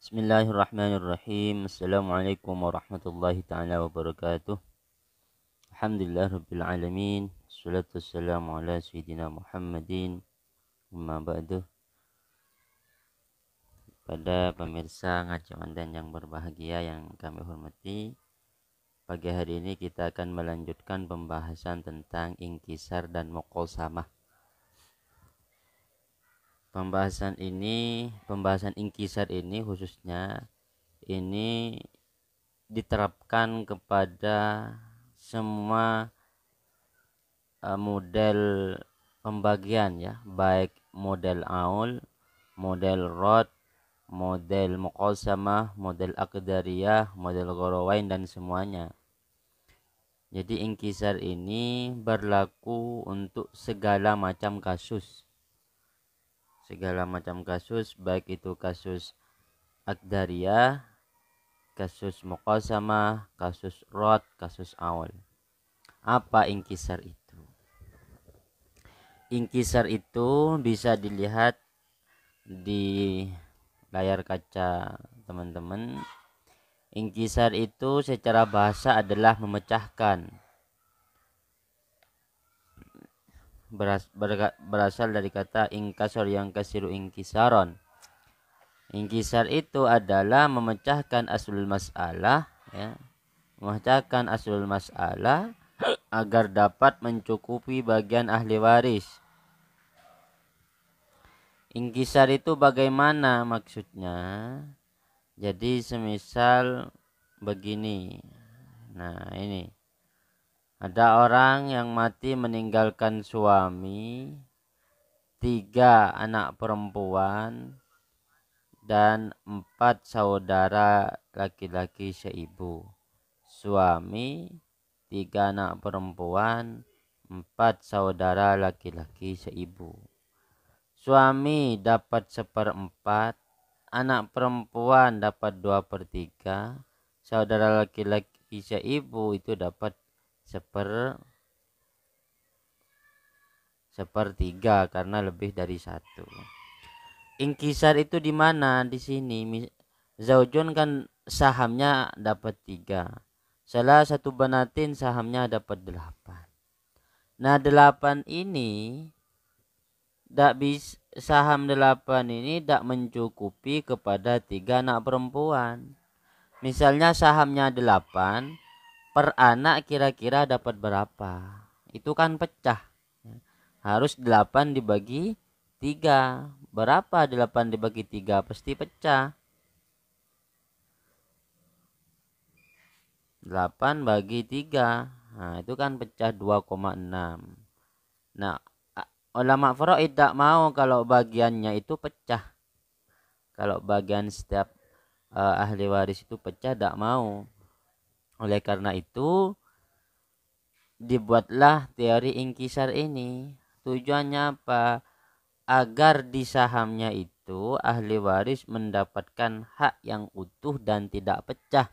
Bismillahirrahmanirrahim. Assalamualaikum warahmatullahi ta'ala wabarakatuh. Alhamdulillah rabbil alamin. Assalatu wassalamu ala sayyidina Muhammadin. Amma ba'du. Pada pemirsa Ngaji Ondan yang berbahagia yang kami hormati, pagi hari ini kita akan melanjutkan pembahasan tentang inkisar dan muqasamah. Pembahasan inkisar ini khususnya ini diterapkan kepada semua model pembagian ya, baik model aul, model rod, model muqasamah, model aqdariyah, model gharawain dan semuanya. Jadi inkisar ini berlaku untuk segala macam kasus. Segala macam kasus, baik itu kasus aqdariyah, kasus muqasamah, kasus rod, kasus aul. Apa inkisar itu? Inkisar itu bisa dilihat di layar kaca teman-teman. Inkisar itu secara bahasa adalah memecahkan. Berasal dari kata inkasar yang kasiru inkisaron. Inkisar itu adalah memecahkan aslul mas'alah ya. Memecahkan aslul mas'alah agar dapat mencukupi bagian ahli waris. Inkisar itu bagaimana maksudnya? Jadi semisal begini. Nah, ini. Ada orang yang mati meninggalkan suami, 3 anak perempuan, dan 4 saudara laki-laki seibu. Suami, 3 anak perempuan, 4 saudara laki-laki seibu. Suami dapat 1/4, anak perempuan dapat 2/3, saudara laki-laki seibu itu dapat 1/3 karena lebih dari 1. Inkisar itu di mana? Di sini. Zaujun kan sahamnya dapat 3. Salah satu banatin sahamnya dapat 8. Nah, 8 ini saham 8 ini tidak mencukupi kepada 3 anak perempuan. Misalnya sahamnya 8, per anak kira-kira dapat berapa? Itu kan pecah. Harus 8 dibagi 3. Berapa 8 dibagi 3? Pasti pecah. 8 bagi 3. Nah, itu kan pecah 2,6. Nah, ulama faraid tidak mau kalau bagiannya itu pecah. Kalau bagian setiap ahli waris itu pecah, tidak mau. Oleh karena itu dibuatlah teori inkisar ini. Tujuannya apa? Agar di sahamnya itu ahli waris mendapatkan hak yang utuh dan tidak pecah.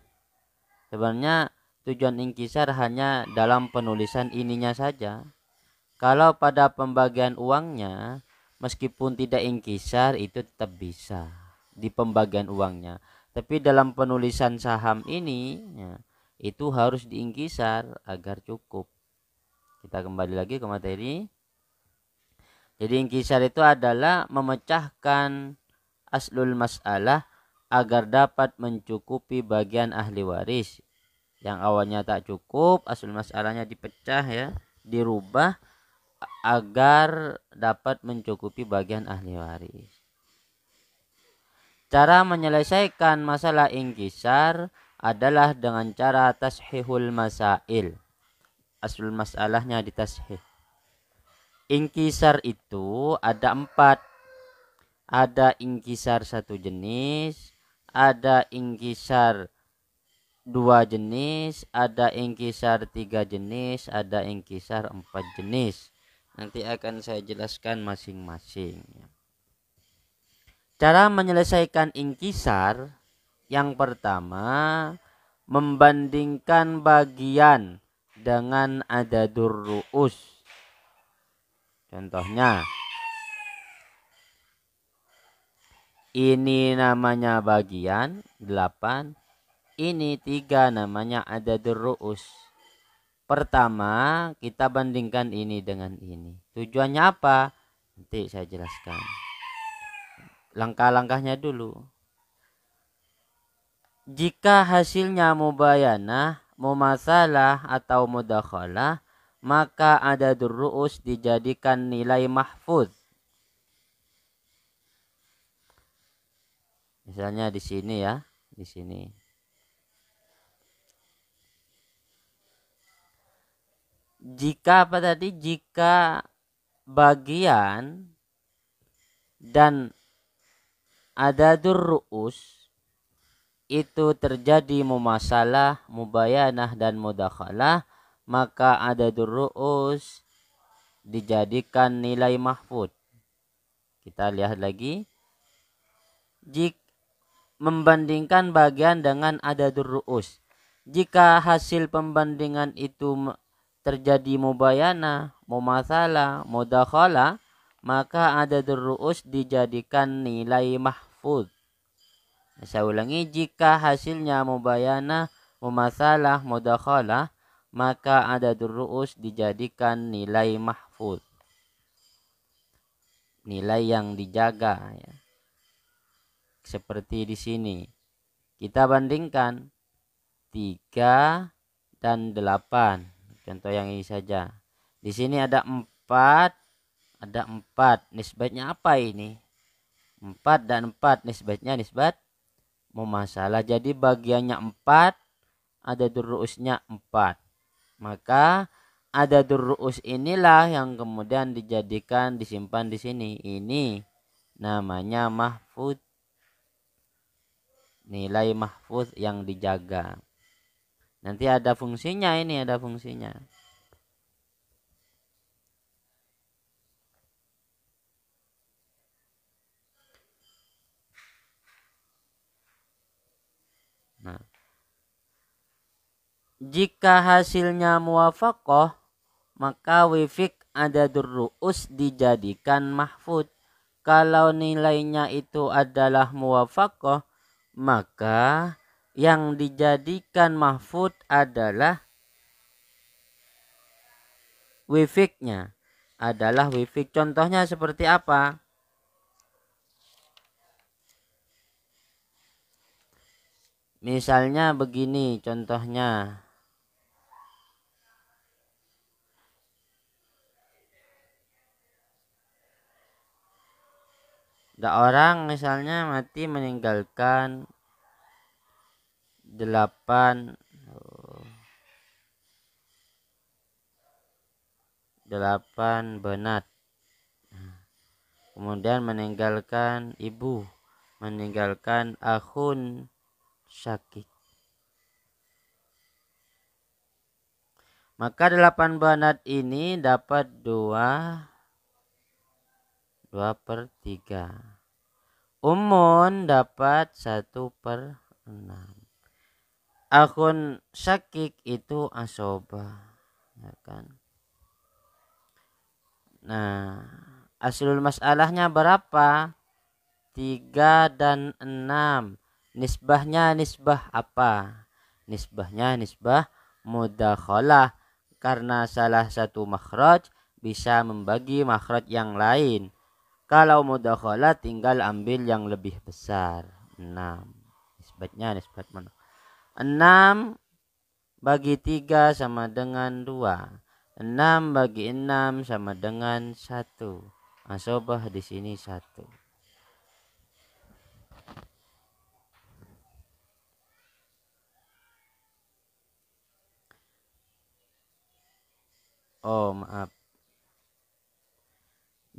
Sebenarnya tujuan inkisar hanya dalam penulisan ininya saja. Kalau pada pembagian uangnya, meskipun tidak inkisar itu tetap bisa di pembagian uangnya. Tapi dalam penulisan saham ini ya, itu harus diinkisar agar cukup. Kita kembali lagi ke materi. Jadi inkisar itu adalah memecahkan aslul mas'alah agar dapat mencukupi bagian ahli waris. Yang awalnya tak cukup, aslul mas'alahnya dipecah ya, dirubah agar dapat mencukupi bagian ahli waris. Cara menyelesaikan masalah inkisar adalah dengan cara tashihul masail. Aslul masalahnya ditashih. Inkisar itu ada 4. Ada inkisar 1 jenis, ada inkisar 2 jenis, ada inkisar 3 jenis, ada inkisar 4 jenis. Nanti akan saya jelaskan masing-masing. Cara menyelesaikan inkisar yang pertama, membandingkan bagian dengan adadur ru'us. Contohnya, Ini namanya bagian 8. Ini 3 namanya adadur ru'us. Pertama kita bandingkan ini dengan ini. Tujuannya apa? Nanti saya jelaskan. Langkah-langkahnya dulu. Jika hasilnya mubayanah, mumasalah atau mudakhalah, maka adadur ru'us dijadikan nilai mahfuz. Misalnya di sini ya, di sini. Jika apa tadi? Jika bagian dan adadur ru'us itu terjadi mumasalah, mubayanah dan mudakhalah, maka adadur ru'us dijadikan nilai mahfuz. Kita lihat lagi. Jika membandingkan bagian dengan adadur ru'us, jika hasil pembandingan itu terjadi mubayana, mumatsalah, mudakhalah, maka adadur ru'us dijadikan nilai mahfuz. Saya ulangi, jika hasilnya mubayana, mumatsalah, mudakhalah, maka adadur ru'us dijadikan nilai mahfuz. Nilai yang dijaga ya. Seperti di sini. Kita bandingkan 3 dan 8. Contoh yang ini saja. Di sini ada 4, ada 4. Nisbatnya apa ini? 4 dan 4 nisbatnya nisbat mumasalah. Jadi bagiannya 4, adadur ru'usnya 4. Maka adadur ru'us inilah yang kemudian dijadikan disimpan di sini. Ini namanya mahfuz. Nilai mahfuz yang dijaga. Nanti ada fungsinya, ini ada fungsinya. Nah, jika hasilnya muwafaqah, maka wifik adadur ru'us dijadikan mahfuz. Kalau nilainya itu adalah muwafaqah, maka yang dijadikan mahfuz adalah wifiknya. Adalah wifik. Contohnya seperti apa? Misalnya begini contohnya. Ada orang misalnya mati meninggalkan 8 banat. Kemudian meninggalkan ibu, meninggalkan akhun syakik. Maka 8 banat ini dapat 2/3. Umun dapat 1/6. Akhun syakik itu asobah, ya kan? Nah, aslul masalahnya berapa? 3 dan 6. Nisbahnya nisbah apa? Nisbahnya nisbah mudakhalah. Karena salah satu makhraj bisa membagi makhraj yang lain. Kalau mudakhalah tinggal ambil yang lebih besar. 6. Nisbatnya nisbat mana? 6 bagi 3 sama dengan 2. 6 bagi 6 sama dengan 1. Asobah di sini 1. Oh, maaf.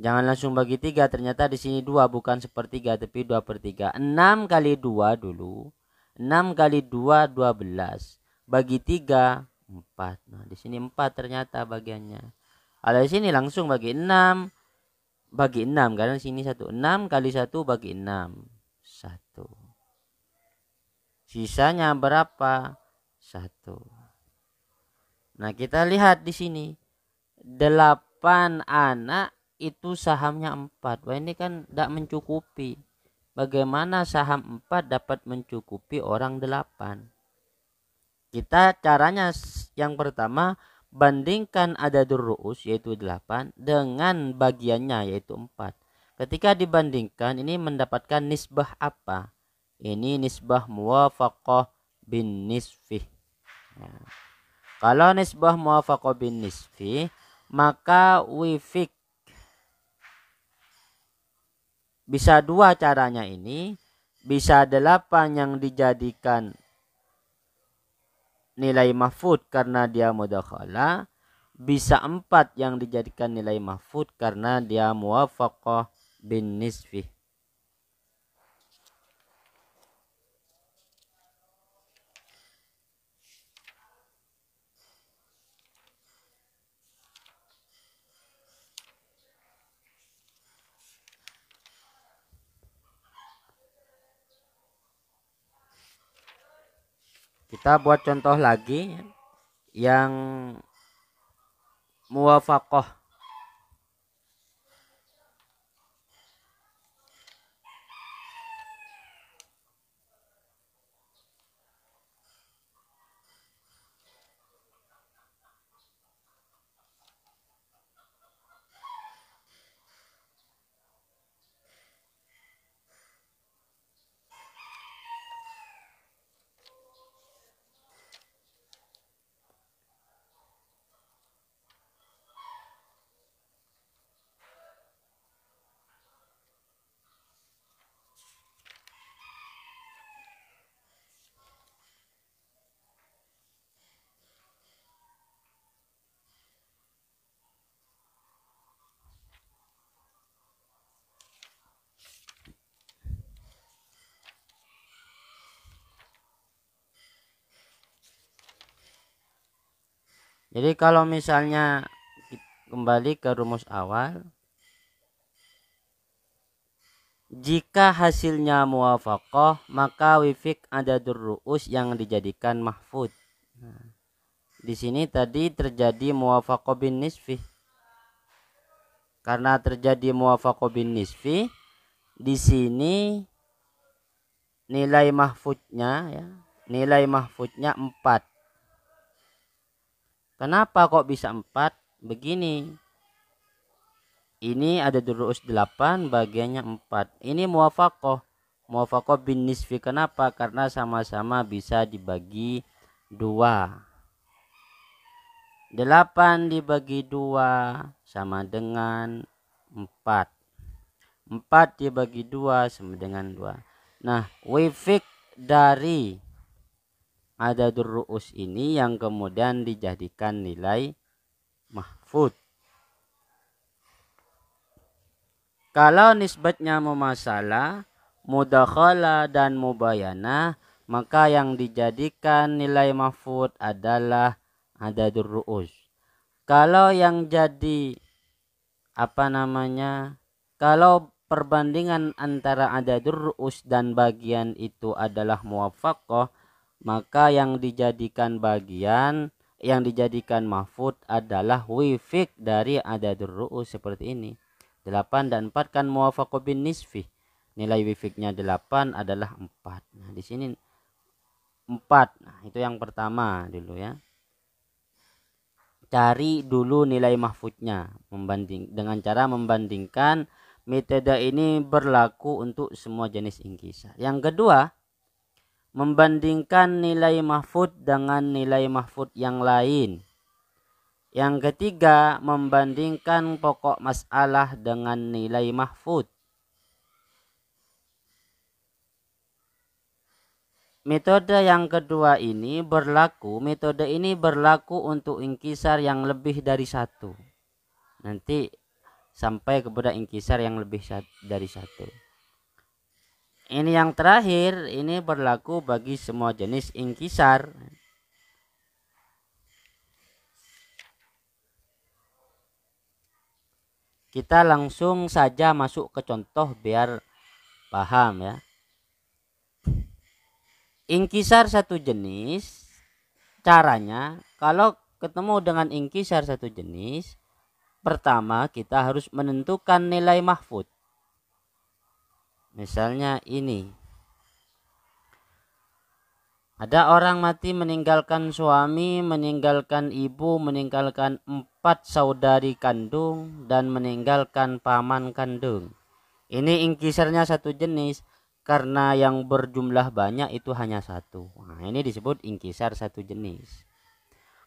Jangan langsung bagi 3. Ternyata di sini 2 bukan 1/3 tapi 2/3. 6 kali 2 dulu. 6 kali 2 12. Bagi 3 4. Nah, di sini 4 ternyata bagiannya. Kalau di sini langsung bagi 6 karena di sini 1. 6 kali 1 bagi 6. 1. Sisanya berapa? 1. Nah, kita lihat di sini. 8 anak itu sahamnya 4. Wah, ini kan tidak mencukupi. bagaimana saham 4 dapat mencukupi orang 8? Kita caranya yang pertama, bandingkan adadur ru'us yaitu 8 dengan bagiannya yaitu 4. Ketika dibandingkan ini mendapatkan nisbah apa? Ini nisbah muwafaqah bin nisfi. Nah, kalau nisbah muwafaqah bin nisfi, maka wifik bisa dua caranya ini. Bisa 8 yang dijadikan nilai mahfud karena dia mudakhalah, bisa 4 yang dijadikan nilai mahfud karena dia muwafaqah bin nisfi. Kita buat contoh lagi yang muwafaqah. Jadi kalau misalnya kembali ke rumus awal, jika hasilnya muwafaqah maka wifik adadur ru'us yang dijadikan mahfud. Nah, di sini tadi terjadi muwafaqah bin nisfi. Karena terjadi muwafaqah bin nisfi, di sini nilai mahfudnya 4. Kenapa kok bisa 4? Begini. Ini ada durus 8, bagiannya 4. Ini muwafaqah. Muwafaqah bin nisfi. Kenapa? Karena sama-sama bisa dibagi 2. 8 dibagi 2 sama dengan 4. 4 dibagi 2 sama dengan 2. Nah, wifik dari adadur ru'us ini yang kemudian dijadikan nilai mahfud. Kalau nisbatnya mumasalah, mudakhalah dan mubayanah, maka yang dijadikan nilai mahfud adalah adadur ru'us. Kalau yang jadi kalau perbandingan antara adadur ru'us dan bagian itu adalah muwafaqah, maka yang dijadikan mahfud adalah wifik dari adadur ru'us seperti ini. 8 dan 4 kan muwafaqah bin nisfi. Nilai wifiknya 8 adalah 4. Nah, di sini 4. Nah, itu yang pertama dulu ya. Cari dulu nilai mahfudnya dengan cara membandingkan. Metode ini berlaku untuk semua jenis inkisar. Yang kedua, membandingkan nilai mahfud dengan nilai mahfud yang lain. Yang ketiga, membandingkan pokok masalah dengan nilai mahfud. Metode yang kedua ini berlaku untuk inkisar yang lebih dari 1. Nanti sampai kepada inkisar yang lebih dari 1. Ini yang terakhir, ini berlaku bagi semua jenis inkisar. Kita langsung saja masuk ke contoh biar paham ya. Inkisar satu jenis, caranya kalau ketemu dengan inkisar satu jenis, pertama kita harus menentukan nilai mahfud. Misalnya ini. Ada orang mati meninggalkan suami, meninggalkan ibu, meninggalkan 4 saudari kandung, dan meninggalkan paman kandung. Ini ingkisarnya satu jenis, karena yang berjumlah banyak itu hanya satu. Nah, ini disebut ingkisar satu jenis.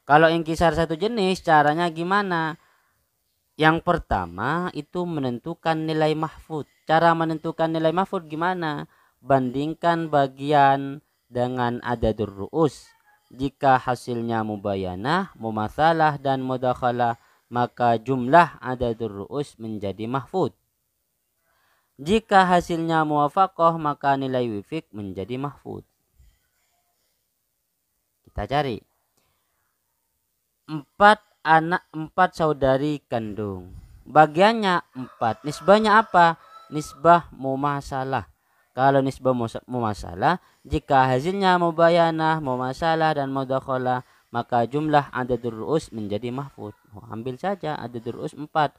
Kalau ingkisar satu jenis, caranya gimana? Yang pertama itu menentukan nilai mahfud. Cara menentukan nilai mahfud gimana? Bandingkan bagian dengan adadur ru'us. Jika hasilnya mubayanah, mumatsalah, dan mudakhalah, maka jumlah adadur ru'us menjadi mahfud. Jika hasilnya muwafaqah, maka nilai wifik menjadi mahfud. Kita cari. 4 saudari kandung. Bagiannya 4. Nisbahnya apa? Nisbah mumasalah. Kalau nisbah mumasalah, jika hasilnya mubayanah, mumasalah, dan mudakhalah, maka jumlah adadur ru'us menjadi mahfud. Ambil saja adadur ru'us 4. 4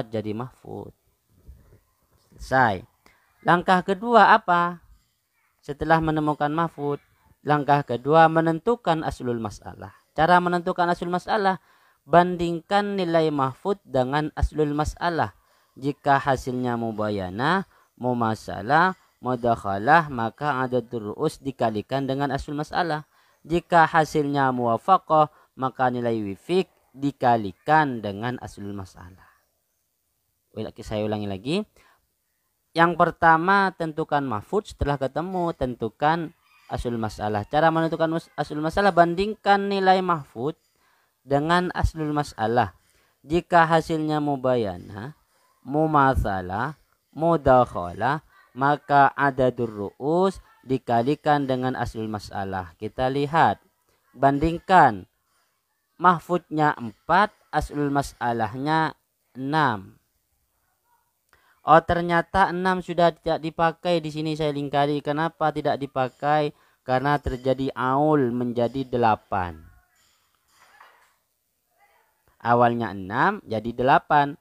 jadi mahfud. Selesai. Langkah kedua apa? Setelah menemukan mahfud, langkah kedua menentukan aslul masalah. Cara menentukan aslul masalah, bandingkan nilai mahfud dengan aslul masalah. Jika hasilnya mubayanah, mumasalah, mudakhalah, maka adadur ru'us dikalikan dengan aslul masalah. Jika hasilnya muwafaqah, maka nilai wifik dikalikan dengan aslul masalah. Saya ulangi lagi. Yang pertama tentukan mahfud, setelah ketemu tentukan aslul masalah. Cara menentukan aslul masalah, bandingkan nilai mahfud dengan aslul masalah. Jika hasilnya mubayanah, mumatsalah, mudakhalah, maka adadur ru'us dikalikan dengan aslul masalah. Kita lihat, bandingkan mahfudnya 4, aslul masalahnya 6. Oh, ternyata 6 sudah tidak dipakai. Di sini saya lingkari. Kenapa tidak dipakai? Karena terjadi aul menjadi 8. Awalnya 6 jadi 8.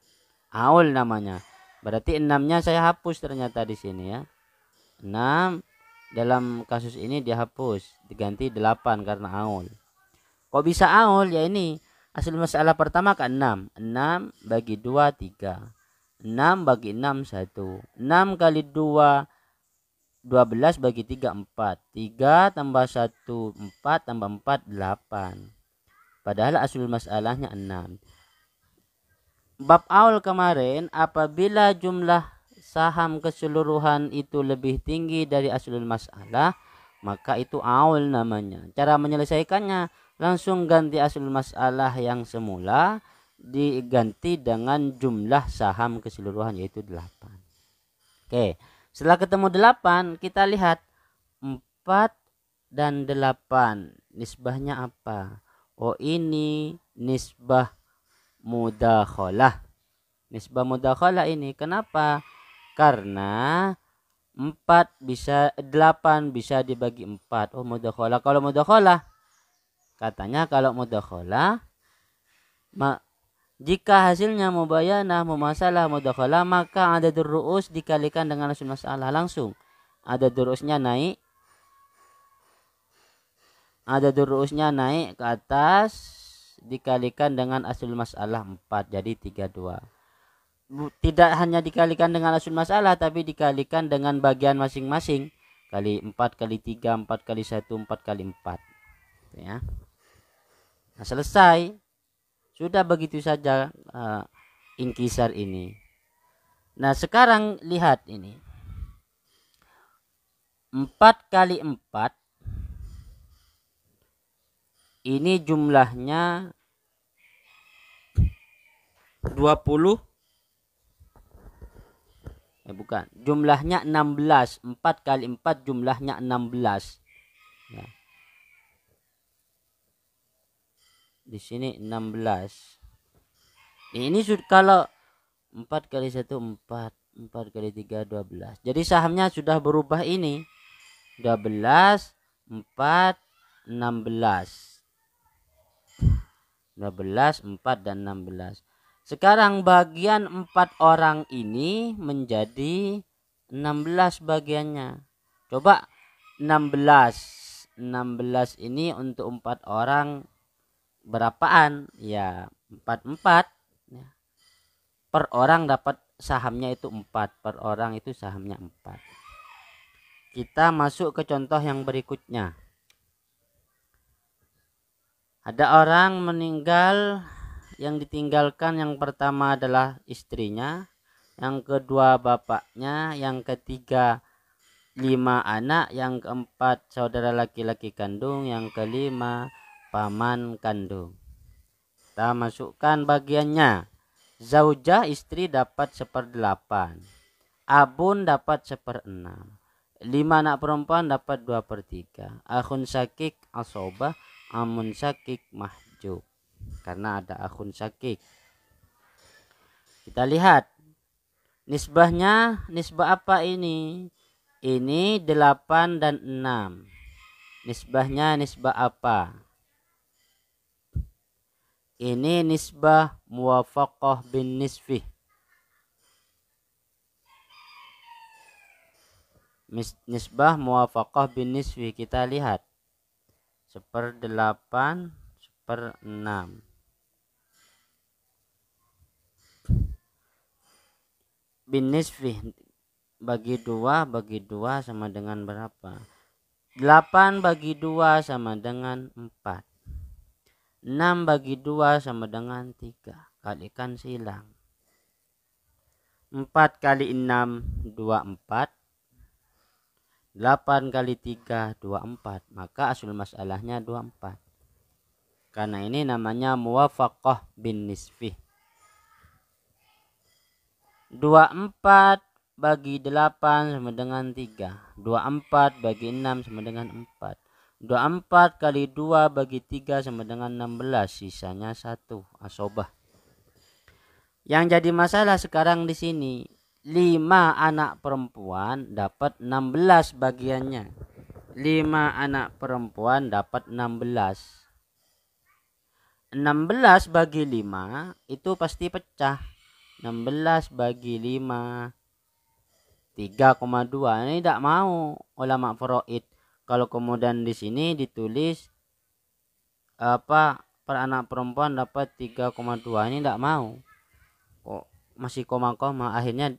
Aul namanya. Berarti 6-nya saya hapus ternyata di sini ya. 6 dalam kasus ini dihapus, diganti 8 karena aul. Kok bisa aul? Ya ini asal masalah pertama kan 6. 6 bagi 2 3. 6 bagi 6 1. 6 kali 2 12 bagi 3 4. 3 tambah 1 4 tambah 4 8. Padahal asul masalahnya 6. Bab aul kemarin, apabila jumlah saham keseluruhan itu lebih tinggi dari aslul masalah, maka itu aul namanya. Cara menyelesaikannya, langsung ganti aslul masalah yang semula diganti dengan jumlah saham keseluruhan, yaitu 8. Oke, setelah ketemu 8, kita lihat 4 dan 8 nisbahnya apa? Oh, ini nisbah mudakhalah. Nisbah mudakhalah ini kenapa? Karena 8 bisa dibagi 4. Oh, mudakhalah. Kalau mudakhalah, katanya kalau mudakhalah, jika hasilnya mubayanah, mumasalah, mudakhalah, maka adadur ru'us dikalikan dengan aslul masalah langsung. Adadur ru'usnya naik. Adadur ru'usnya naik ke atas, dikalikan dengan aslul masalah 4, jadi 32. Tidak hanya dikalikan dengan aslul masalah, tapi dikalikan dengan bagian masing-masing. Kali 4 kali 3, 4 kali 1, 4 kali 4. Ya. Nah, selesai. Sudah begitu saja inkisar ini. Nah, sekarang lihat ini. 4 kali 4. Ini jumlahnya 20. Bukan. Jumlahnya 16. 4 kali 4 jumlahnya 16. Ya. Di sini 16. Ini kalau 4 kali 1 4, 4 kali 3 12. Jadi sahamnya sudah berubah ini. 12, 4, 16. 12, 4 dan 16. Sekarang bagian 4 orang ini menjadi 16 bagiannya. Coba 16 ini untuk 4 orang berapaan? Ya 4 ya. Per orang dapat sahamnya itu 4. Per orang itu sahamnya 4. Kita masuk ke contoh yang berikutnya. Ada orang meninggal, yang ditinggalkan yang pertama adalah istrinya, yang kedua bapaknya, yang ketiga 5 anak, yang keempat saudara laki-laki kandung, yang kelima paman kandung. Kita masukkan bagiannya. Zaujah istri dapat 1/8. Abun dapat 1/6. 5 anak perempuan dapat 2/3. Akhun syakik asobah, amun syakik mahjub. Karena ada akhun syakik. Kita lihat nisbahnya. Nisbah apa ini? Ini 8 dan 6. Nisbahnya nisbah apa? Ini nisbah muwafaqah bin nisfih. Nisbah muwafaqah bin nisfih. Kita lihat 1/8, 1/6. Bin nisfih bagi 2 sama dengan berapa? 8 bagi 2 sama dengan 4. 6 bagi 2 sama dengan 3. Kalikan silang. 4 kali 6 24. 8 kali 3 24. Maka asul masalahnya 24. Karena ini namanya muwafaqah bin nisfih. 24 bagi 8 sama dengan 3. 24 bagi 6 sama dengan 4. 24 kali 2 bagi 3 sama dengan 16. Sisanya 1. Asobah. Yang jadi masalah sekarang di sini, 5 anak perempuan dapat 16 bagiannya. 5 anak perempuan dapat 16. 16 bagi 5 itu pasti pecah. 16 bagi 5 3,2. Ini tidak mau ulama faraid. Kalau kemudian di sini ditulis per anak perempuan dapat 3,2, ini tidak mau. Kok masih koma-koma, akhirnya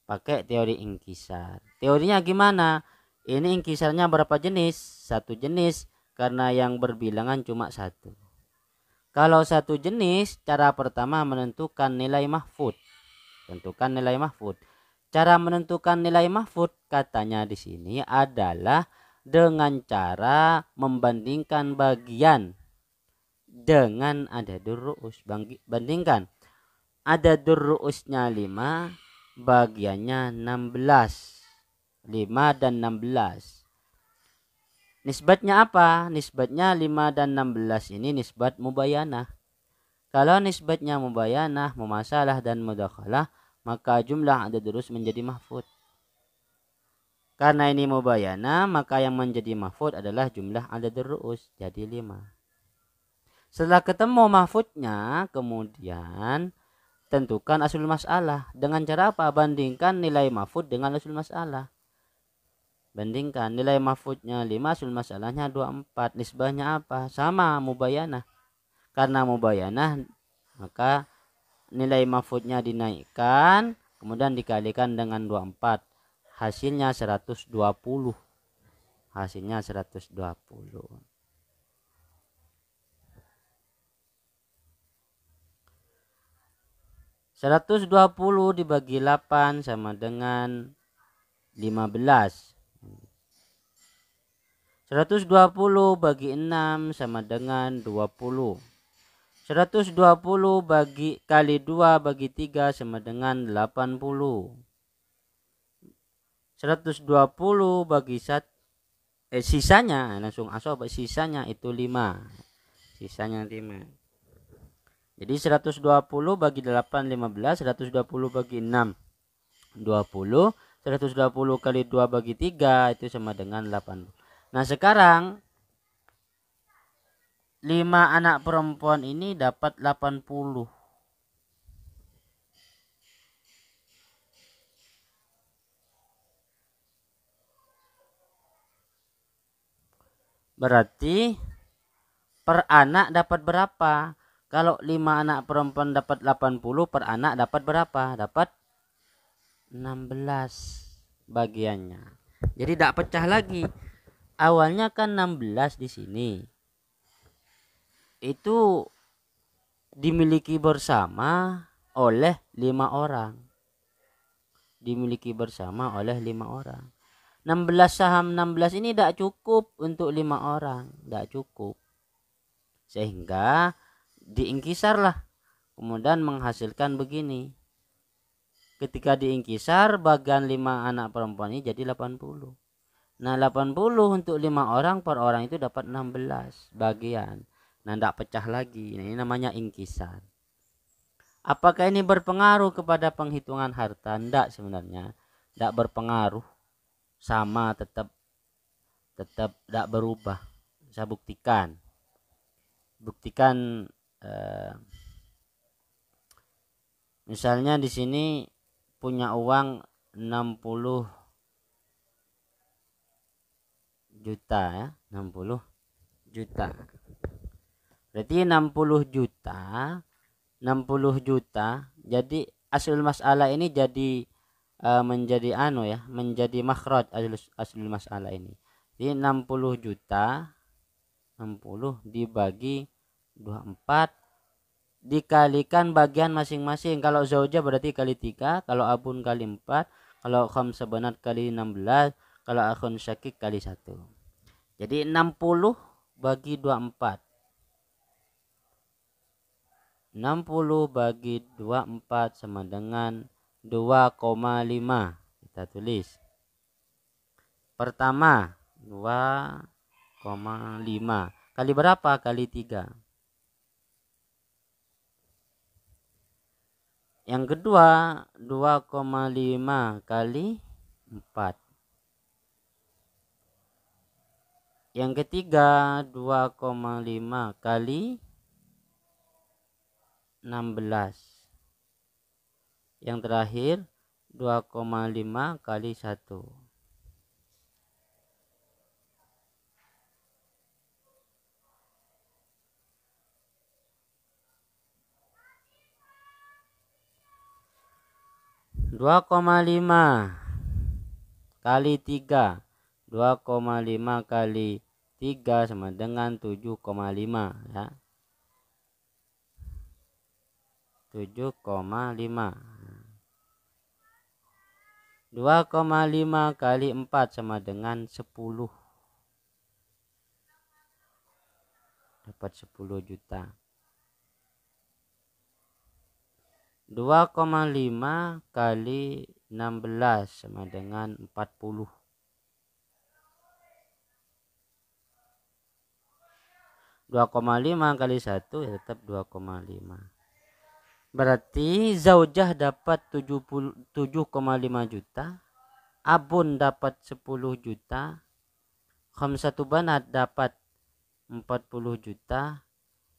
pakai teori ingkisar. Teorinya gimana? Ini ingkisarnya berapa jenis? 1 jenis, karena yang berbilangan cuma 1. Kalau 1 jenis, cara pertama menentukan nilai mahfud. Tentukan nilai mahfud. Cara menentukan nilai mahfud katanya di sini adalah dengan cara membandingkan bagian dengan adadur ru'us. Bandingkan adadur ru'usnya 5, bagiannya 16. 5 dan 16. Nisbatnya apa? Nisbatnya 5 dan 16 ini nisbat mubayanah. Kalau nisbatnya mubayanah, mumasalah dan mudakhalah, maka jumlah adadur ru'us menjadi mahfud. Karena ini mubayanah, maka yang menjadi mahfud adalah jumlah adadur ru'us, jadi 5. Setelah ketemu mahfudnya, kemudian tentukan asul masalah. Dengan cara apa? Bandingkan nilai mahfud dengan asul masalah. Bandingkan nilai mahfudnya 5, asul masalahnya 24. Nisbahnya apa? Sama, mubayanah. Karena mubayanah, maka nilai mahfudnya dinaikkan, kemudian dikalikan dengan 24. Hasilnya 120. Hasilnya 120. 120 dibagi 8 sama dengan 15. 120 bagi 6 sama dengan 20. 120 bagi kali 2 bagi 3 sama dengan 80. 120 bagi sisanya langsung asob, sisanya itu 5. Sisanya 5. Jadi 120 bagi 8 15, 120 bagi 6 20, 120 kali 2 bagi 3 itu sama dengan 80. Nah, sekarang 5 anak perempuan ini dapat 80. Berarti per anak dapat berapa? Kalau 5 anak perempuan dapat 80, per anak dapat berapa? Dapat 16 bagiannya. Jadi tidak pecah lagi. Awalnya kan 16 di sini. Itu dimiliki bersama oleh 5 orang. Dimiliki bersama oleh 5 orang. 16 saham 16 ini tidak cukup untuk 5 orang. Tidak cukup. Sehingga diingkisarlah. Kemudian menghasilkan begini. Ketika diingkisar, bagian 5 anak perempuan ini jadi 80. Nah 80 untuk 5 orang, per orang itu dapat 16 bagian. Nah tidak pecah lagi. Nah, ini namanya ingkisar. Apakah ini berpengaruh kepada penghitungan harta? Tidak sebenarnya. Tidak berpengaruh. Sama, tetap tidak berubah. Saya buktikan. Misalnya di sini punya uang 60 juta ya, 60 juta. Berarti 60 juta, 60 juta. Jadi aslul masalah ini jadi menjadi menjadi makhraj aslul masalah ini. Jadi 60 juta, 60 dibagi 24 dikalikan bagian masing-masing. Kalau zaujah berarti kali 3, kalau abun kali 4, kalau khamsah banat kali 16, kalau akhun syakik kali 1. Jadi 60 bagi 24. 60 bagi 24 sama dengan 2,5. Kita tulis. Pertama 2,5 kali berapa? Kali 3. Yang kedua 2,5 kali 4. Yang ketiga 2,5 kali 16. Yang terakhir 2,5 kali 1. Dua koma lima kali 3. 2,5 kali 3 sama dengan 7,5 ya. 7,5. 2,5 kali 4 sama dengan 10. Dapat 10 juta. 2,5 kali 16 sama dengan 40. 2,5 kali 1 ya tetap 2,5. Berarti zaujah dapat 7,5 juta, abun dapat 10 juta, khamsatu banat dapat 40 juta,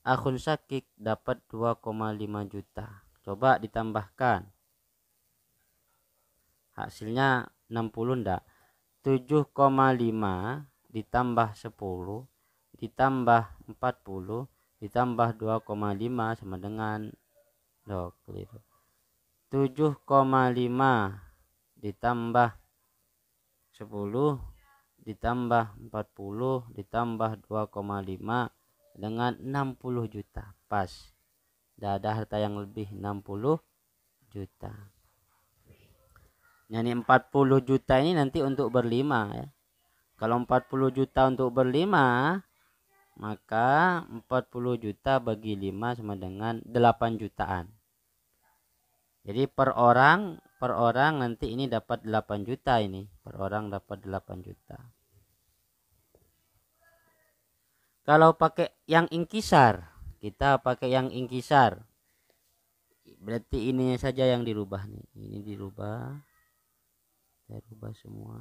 akhun syakik dapat 2,5 juta. Coba ditambahkan. Hasilnya 60 enggak? 7,5 ditambah 10 ditambah 40 ditambah 2,5 sama dengan 7,5 ditambah 10 ditambah 40 ditambah 2,5 dengan 60 juta. Pas. Tidak ada harta yang lebih 60 juta. Yani 40 juta ini nanti untuk berlima ya. Kalau 40 juta untuk berlima, maka 40 juta bagi 5 sama dengan 8 jutaan. Jadi per orang nanti ini dapat 8 juta ini. Per orang dapat 8 juta. Kalau pakai yang ingkisar, kita pakai yang ingkisar. Berarti ini saja yang dirubah nih. Ini dirubah. Saya rubah semua.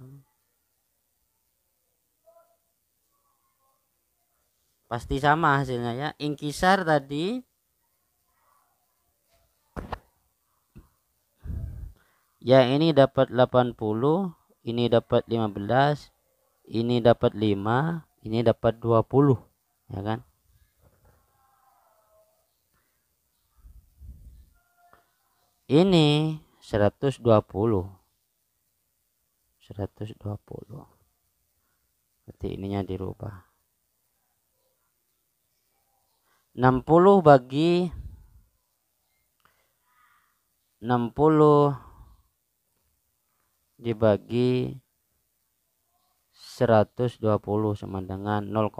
Pasti sama hasilnya ya. Ingkisar tadi ya ini dapat 80, ini dapat 15, ini dapat 5, Ini dapat 20, ya kan? Ini 120. 120. Berarti ininya dirubah. 60 bagi 60 dibagi 120 sama dengan 0,5.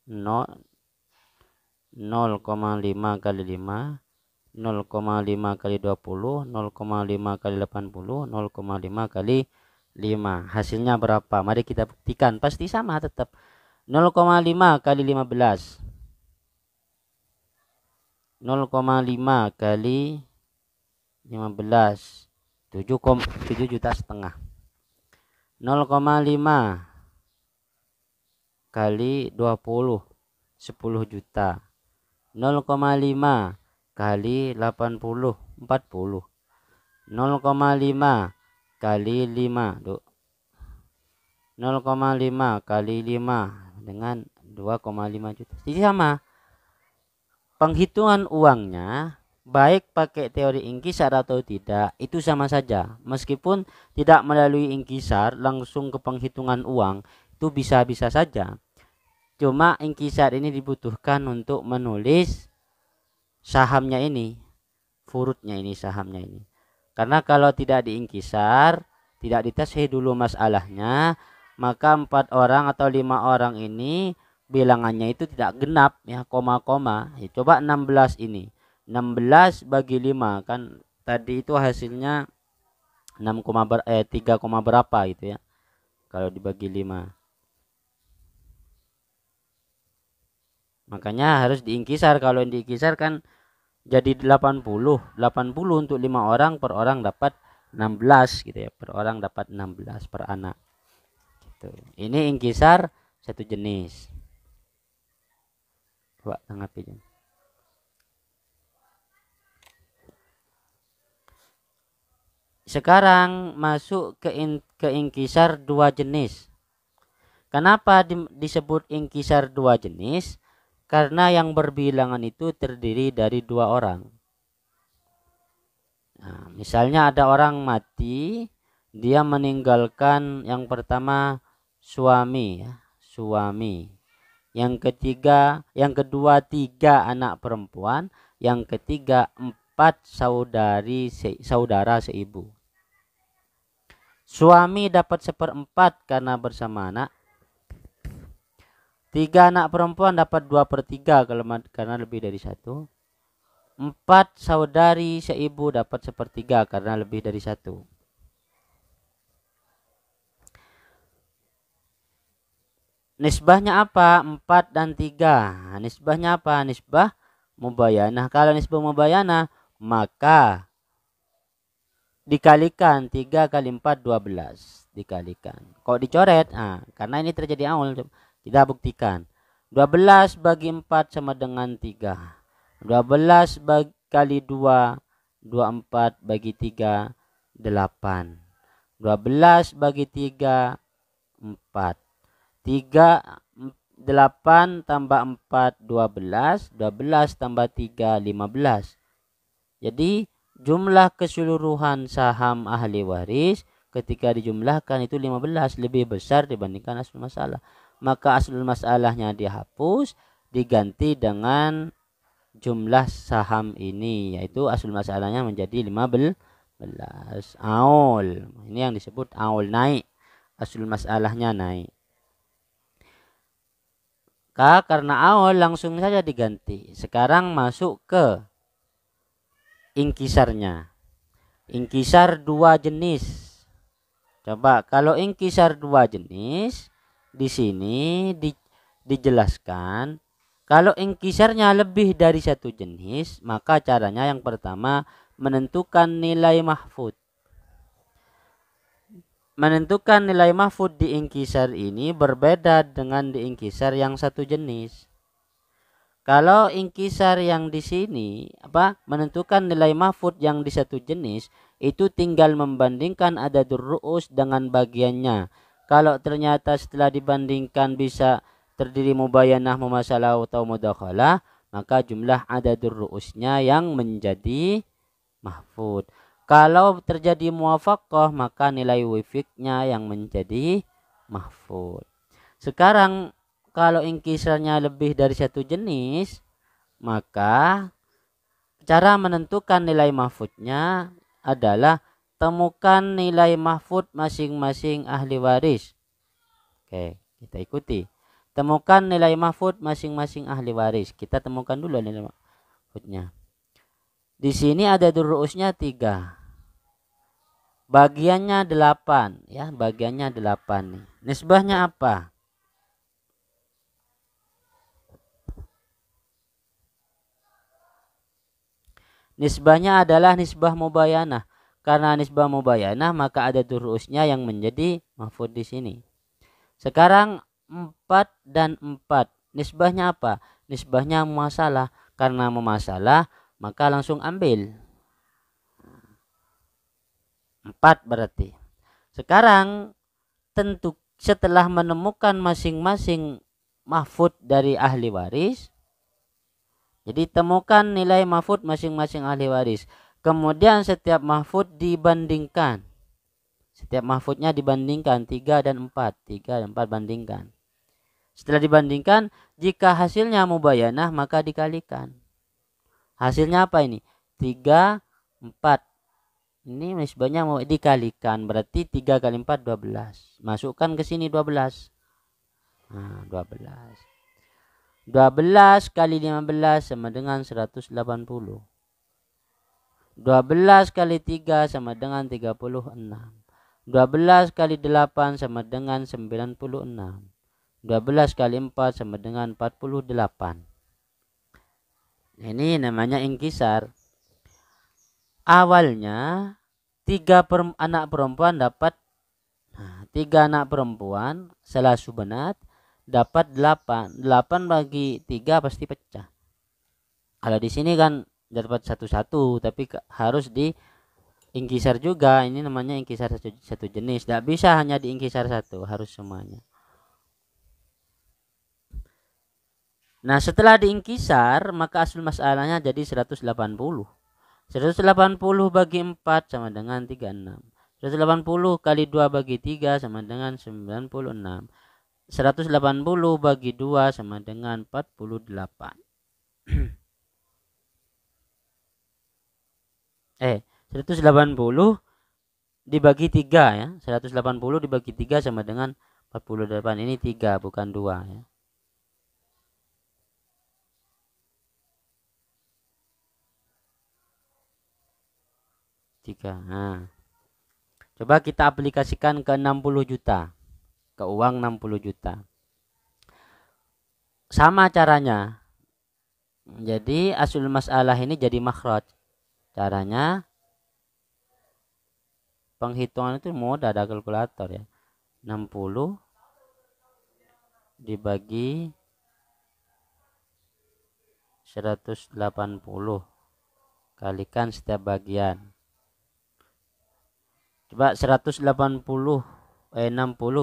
0,5 kali 5, 0,5 kali 20, 0,5 kali 80, 0,5 kali 5. Hasilnya berapa? Mari kita buktikan. Pasti sama tetap. 0,5 kali 15. 0,5 kali 15. 7 juta setengah. 0,5 kali 20, 10 juta. 0,5 kali 80, 40. 0,5 kali 5, 0,5 kali 5 dengan 2,5 juta. Jadi sama. Penghitungan uangnya baik pakai teori ingkisar atau tidak itu sama saja. Meskipun tidak melalui ingkisar langsung ke penghitungan uang itu bisa-bisa saja. Cuma ingkisar ini dibutuhkan untuk menulis sahamnya ini, furutnya ini, sahamnya ini. Karena kalau tidak diingkisar, tidak dites dulu masalahnya, maka 4 orang atau 5 orang ini bilangannya itu tidak genap ya, koma-koma. Ya, coba 16 ini. 16 bagi 5 kan tadi itu hasilnya 3, berapa gitu ya. Kalau dibagi 5. Makanya harus diingkisar. Kalau diingkisar kan jadi 80. 80 untuk 5 orang, per orang dapat 16 gitu ya. Per orang dapat 16 per anak. Gitu. Ini ingkisar satu jenis. Coba tanggapi. Sekarang masuk ke ingkisar 2 jenis. Kenapa disebut ingkisar 2 jenis? Karena yang berbilangan itu terdiri dari 2 orang. Nah, misalnya ada orang mati, dia meninggalkan yang pertama suami ya, suami. Yang kedua 3 anak perempuan, yang ketiga 4 saudara seibu. Suami dapat 1/4 karena bersama anak. 3 anak perempuan dapat 2/3 karena lebih dari 1. 4 saudari seibu dapat 1/3 karena lebih dari 1. Nisbahnya apa? 4 dan 3. Nisbahnya apa? Nisbah mubayanah. Kalau nisbah mubayanah maka dikalikan 3 kali 4 12. Dikalikan. Kok dicoret? Nah, karena ini terjadi aul. Kita buktikan. 12 bagi 4 sama dengan 3. 12 kali 2, 24 bagi 3, 8. 12 bagi 3, 4. 8 tambah 4, 12. 12 tambah 3, 15. Jadi jumlah keseluruhan saham ahli waris ketika dijumlahkan itu 15, lebih besar dibandingkan aslul masalah. Maka aslul masalahnya dihapus, diganti dengan jumlah saham ini, yaitu aslul masalahnya menjadi 15. Aul. Ini yang disebut aul, naik. Aslul masalahnya naik. Karena aul langsung saja diganti. Sekarang masuk ke ingkisarnya. Ingkisar 2 jenis. Coba kalau ingkisar 2 jenis di sini dijelaskan. Kalau ingkisarnya lebih dari 1 jenis, maka caranya yang pertama menentukan nilai mahfud. Menentukan nilai mahfud di ingkisar ini berbeda dengan di ingkisar yang 1 jenis. Kalau ingkisar yang di sini menentukan nilai mahfud yang di 1 jenis itu tinggal membandingkan adadur ru'us dengan bagiannya. Kalau ternyata setelah dibandingkan bisa terdiri mubayanah, mumasalah atau mudakhalah, maka jumlah adadur ru'usnya yang menjadi mahfud. Kalau terjadi muwafaqah, maka nilai wifiknya yang menjadi mahfud. Sekarang kalau inkisarnya lebih dari satu jenis, maka cara menentukan nilai mahfudnya adalah temukan nilai mahfud masing-masing ahli waris. Oke, kita ikuti. Temukan nilai mahfud masing-masing ahli waris. Kita temukan dulu nilai mahfudnya. Di sini ada durusnya 3. Bagiannya 8 ya, bagiannya 8 nih. Nisbahnya apa? Nisbahnya adalah nisbah mubayanah. Karena nisbah mubayanah maka ada durusnya yang menjadi mahfud di sini. Sekarang 4 dan 4. Nisbahnya apa? Nisbahnya mumasalah. Karena mumasalah maka langsung ambil 4 berarti. Sekarang tentu setelah menemukan masing-masing mahfud dari ahli waris, jadi temukan nilai mahfud masing-masing ahli waris. Kemudian setiap mahfud dibandingkan. Setiap mahfudnya dibandingkan 3 dan 4. 3 dan 4 bandingkan. Setelah dibandingkan, jika hasilnya mubayanah maka dikalikan. Hasilnya apa ini? 3, 4. Ini nisbahnya mau dikalikan. Berarti 3 kali 4, 12. Masukkan ke sini 12. Nah, 12. 12 kali 15 sama dengan 180. 12 kali 3 sama dengan 36. 12 kali 8 sama dengan 96. 12 kali 4 sama dengan 48. Ini namanya inkisar. Awalnya 3 anak perempuan dapat 3 anak perempuan salah subenat dapat 8. 8 bagi 3 pasti pecah. Kalau di sini kan dapat satu-satu, tapi harus di inkisar juga. Ini namanya inkisar satu jenis. Tidak bisa hanya di inkisar satu, harus semuanya. Nah, setelah diinkisar, maka asul masalahnya jadi 180. 180 bagi 4 sama dengan 36. 180 kali 2 bagi 3 sama dengan 96. 180 bagi 2 sama dengan 48. 180 dibagi 3 ya. 180 dibagi 3 sama dengan 48. Ini 3 bukan 2 ya. 3. Nah. Coba kita aplikasikan ke 60 juta. Ke uang 60 juta. Sama caranya. Jadi asul masalah ini jadi makhraj. Caranya penghitungan itu mudah, ada kalkulator ya. 60 dibagi 180 kalikan setiap bagian. Coba 60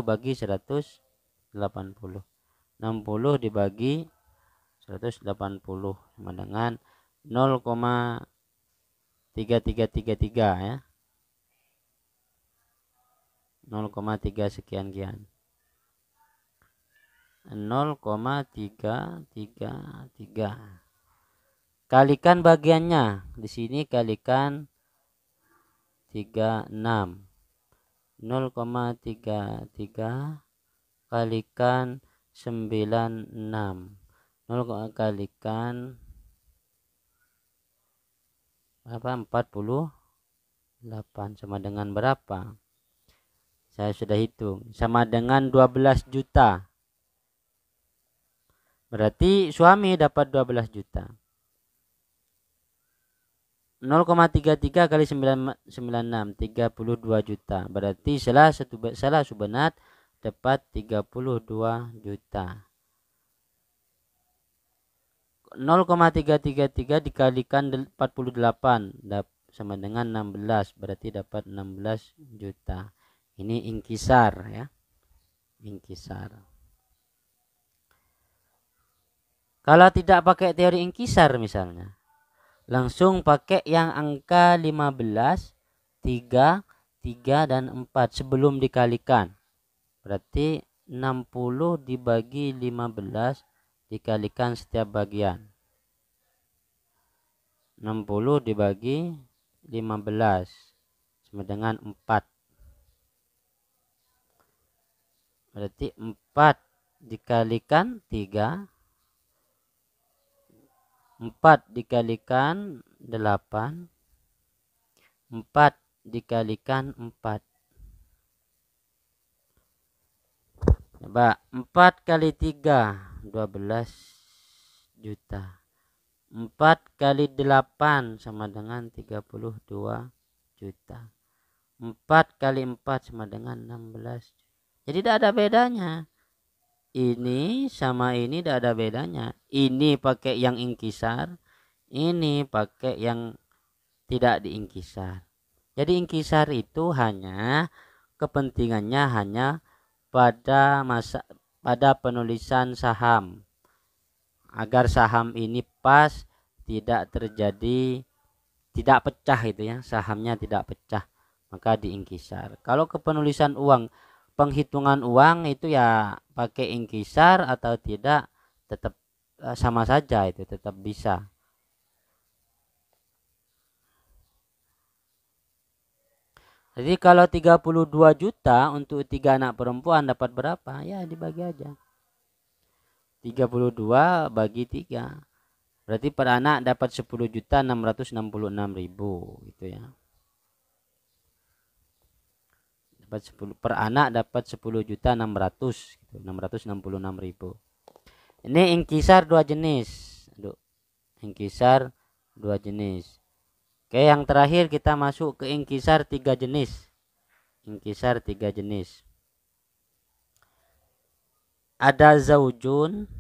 bagi 180. 60 dibagi 180 sama dengan 0,3333 ya. 0,3 sekian-kian. 0,333. Kalikan bagiannya. Di sini kalikan 36. 0,33 kalikan 96. 0 kalikan apa? 48 sama dengan berapa? Saya sudah hitung. Sama dengan 12 juta. Berarti suami dapat 12 juta. 0,33 kali 96 32 juta. Berarti salah subenat dapat 32 juta. 0,333 dikalikan 48 sama dengan 16. Berarti dapat 16 juta. Ini inkisar ya. Inkisar. Kalau tidak pakai teori inkisar misalnya, langsung pakai yang angka 15, 3, 3 dan 4 sebelum dikalikan. Berarti 60 dibagi 15 dikalikan setiap bagian. 60 dibagi 15 sama dengan 4. Berarti 4 dikalikan 3, 4 dikalikan 8, 4 dikalikan 4. Coba 4 kali 3, 12 juta. 4 kali 8 sama dengan 32 juta. 4 kali 4 sama dengan 16 juta. Jadi tidak ada bedanya. Ini sama ini tidak ada bedanya. Ini pakai yang ingkisar, ini pakai yang tidak diingkisar. Jadi ingkisar itu hanya kepentingannya hanya pada penulisan saham. Agar saham ini pas, tidak terjadi, tidak pecah itu ya, sahamnya tidak pecah, maka diingkisar. Kalau kepenulisan uang, penghitungan uang itu ya pakai ingkisar atau tidak tetap sama saja, itu tetap bisa. Jadi kalau 32 juta untuk 3 anak perempuan dapat berapa? Ya dibagi aja. 32 bagi 3. Berarti per anak dapat 10.666.000 gitu ya. Dapat 10 per anak dapat 10.600 gitu, 666.000. Ini ingkisar 2 jenis. Aduh. Ingkisar 2 jenis. Oke, yang terakhir kita masuk ke ingkisar 3 jenis. Ingkisar 3 jenis. Ada zaujun,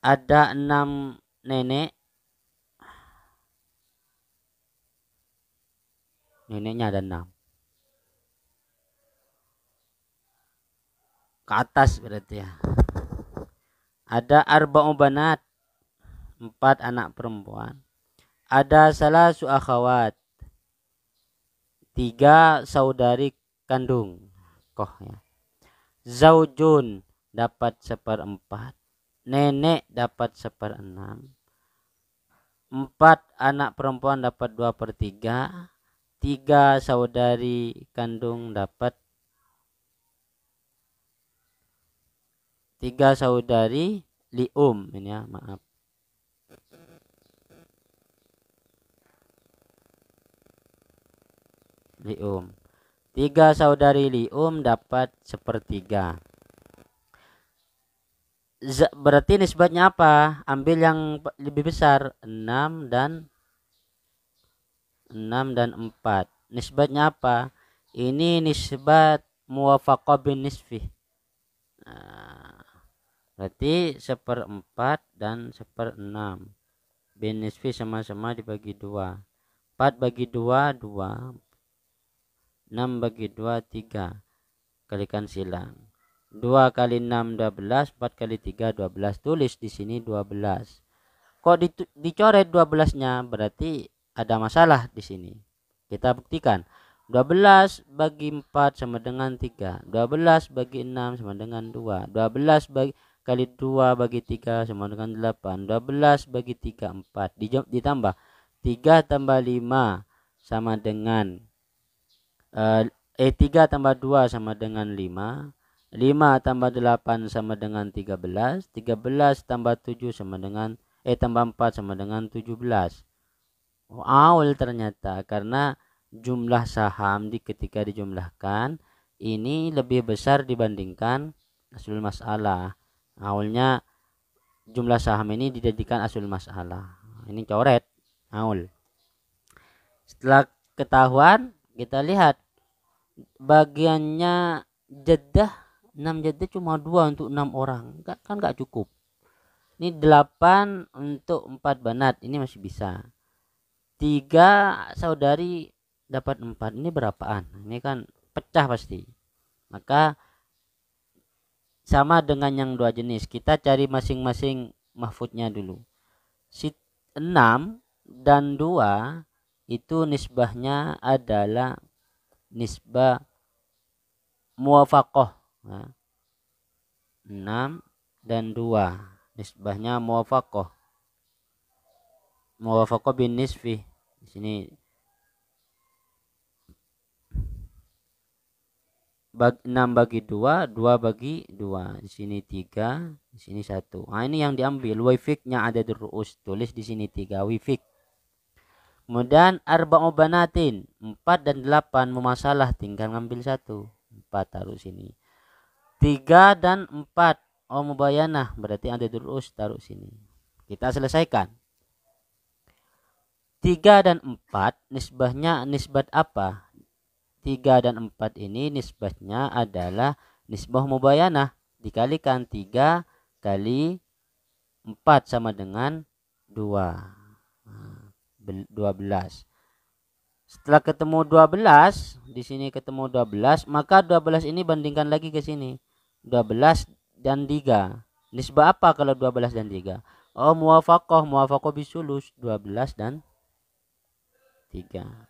ada 6 nenek. Neneknya ada 6. Ke atas berarti ya. Ada arba'u banat, 4 anak perempuan. Ada salasu akhawat, 3 saudari kandung. Koh ya. Zaujun dapat 1/4, nenek dapat 1/6, 4 anak perempuan dapat 2/3, 3 saudari kandung dapat 3 saudari lium ini ya, maaf. Lium. 3 saudari lium dapat 1/3. Berarti nisbatnya apa? Ambil yang lebih besar, 6 dan 4. Nisbatnya apa? Ini nisbat muwafaqah bin nisfi. Nah, berarti 1/4 dan 1/6. Bin nisfi sama-sama dibagi 2. 4 bagi 2, 2. 6 bagi 2, 3. Kalikan silang. 2 kali 6, 12. 4 kali 3, 12. Tulis di sini 12. Kok dicoret 12-nya? Berarti ada masalah di sini. Kita buktikan. 12 bagi 4 sama dengan 3. 12 bagi 6 sama dengan 2. 12 kali 2 bagi 3 sama dengan 8. 12 bagi 3, 4. Ditambah 3 tambah 5 sama dengan 3 tambah 2 sama dengan 5. 5 tambah 8 sama dengan 13. 13 tambah 7 sama dengan tambah 4 sama dengan 17. Aul ternyata, karena jumlah saham ketika dijumlahkan ini lebih besar dibandingkan aslul masalah. Aulnya jumlah saham ini dijadikan aslul masalah. Ini coret aul. Setelah ketahuan, kita lihat bagiannya jaddah, 6 jaddah cuma 2 untuk 6 orang. Kan gak cukup. Ini 8 untuk 4 banat. Ini masih bisa. 3 saudari dapat 4. Ini berapaan? Ini kan pecah pasti. Maka sama dengan yang dua jenis. Kita cari masing-masing mahfudnya dulu. 6 dan 2 itu nisbahnya adalah nisbah muwafaqah. Nah, 6 dan 2 nisbahnya muwafaqah. Muwafaqah bin nisfi. Di sini 6 bagi 2, 2 bagi 2. Di sini 3, di sini 1. Nah, ini yang diambil. Wifiknya ada di ru'us. Tulis di sini 3 wifik. Kemudian arba'u banatin, 4 dan 8 memasalah, tinggal ngambil 1. 4 taruh sini. 3 dan 4 mubayanah, berarti ada di ru'us, taruh sini. Kita selesaikan. 3 dan 4 nisbahnya nisbat apa? 3 dan 4 ini nisbahnya adalah nisbah mubayanah. Dikalikan 3 kali 4 sama dengan 2. 12. Setelah ketemu 12, di sini ketemu 12, maka 12 ini bandingkan lagi ke sini. 12 dan 3. Nisbah apa kalau 12 dan 3? Oh, muwafaqah bisulus, 12 dan 3.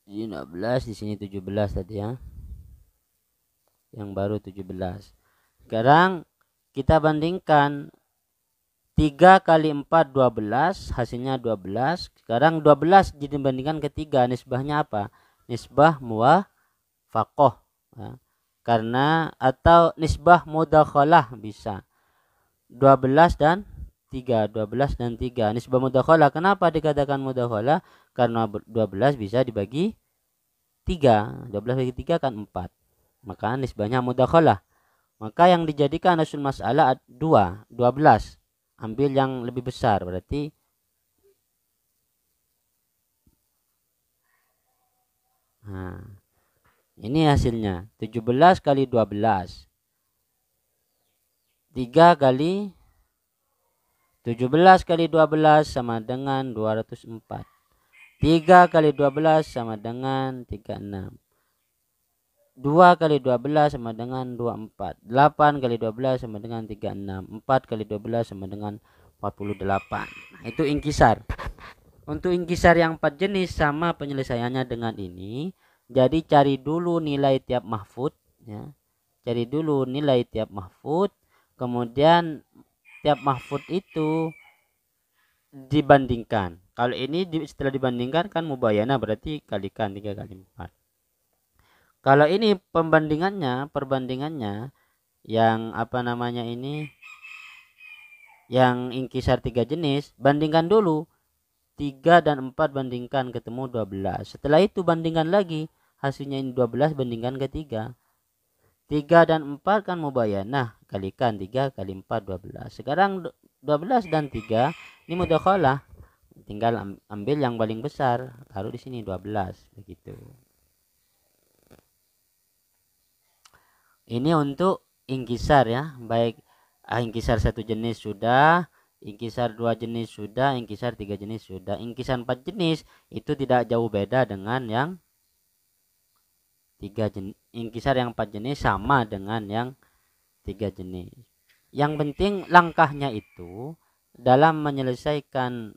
Ini 16, di sini 17 tadi ya. Yang baru 17. Sekarang kita bandingkan 3 kali 4 12, hasilnya 12. Sekarang 12 dibandingkan ke 3, nisbahnya apa? Nisbah muwafaqah. Ya. Karena atau nisbah mudakhalah bisa. 12 dan 3, 12 dan 3. Nisbah mudakhalah. Kenapa dikatakan mudakhalah? Karena 12 bisa dibagi 3. 12 bagi 3 kan 4. Maka nisbahnya mudakhalah. Maka yang dijadikan asul masalah 2, 12. Ambil yang lebih besar, berarti ini hasilnya 17 kali 12. 3 kali 17 kali 12 sama dengan 204. 3 kali 12 sama dengan 36. 2 kali 12 sama dengan 24. 8 kali 12 sama dengan 36. 4 kali 12 sama dengan 48. Nah, itu inkisar. Untuk inkisar yang 4 jenis sama penyelesaiannya dengan ini. Jadi cari dulu nilai tiap mahfud. Ya. Cari dulu nilai tiap mahfud. Kemudian tiap mahfud itu dibandingkan. Kalau ini setelah dibandingkan kan mubayana, berarti kalikan 3 kali 4. Kalau ini perbandingannya yang apa namanya ini, yang inkisar 3 jenis, bandingkan dulu 3 dan 4 bandingkan ketemu 12. Setelah itu bandingkan lagi, hasilnya ini 12 bandingkan ke 3. 3 dan 4 kan mubayanah, kalikan 3 kali 4 12. Sekarang 12 dan 3 ini mudakhalah. Tinggal ambil yang paling besar, taruh di sini 12 begitu. Ini untuk inkisar ya, baik inkisar 1 jenis sudah, inkisar 2 jenis sudah, inkisar 3 jenis sudah. Inkisar 4 jenis itu tidak jauh beda dengan yang 3 jenis. Inkisar yang 4 jenis sama dengan yang 3 jenis. Yang penting langkahnya itu dalam menyelesaikan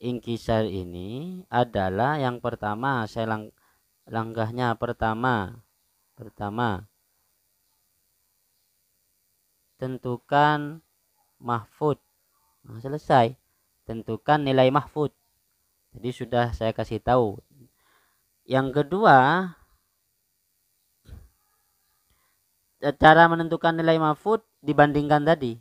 inkisar ini adalah yang pertama, langkahnya pertama tentukan mahfud. Nah, selesai. Tentukan nilai mahfud. Jadi sudah saya kasih tahu. Yang kedua, cara menentukan nilai mahfud dibandingkan tadi.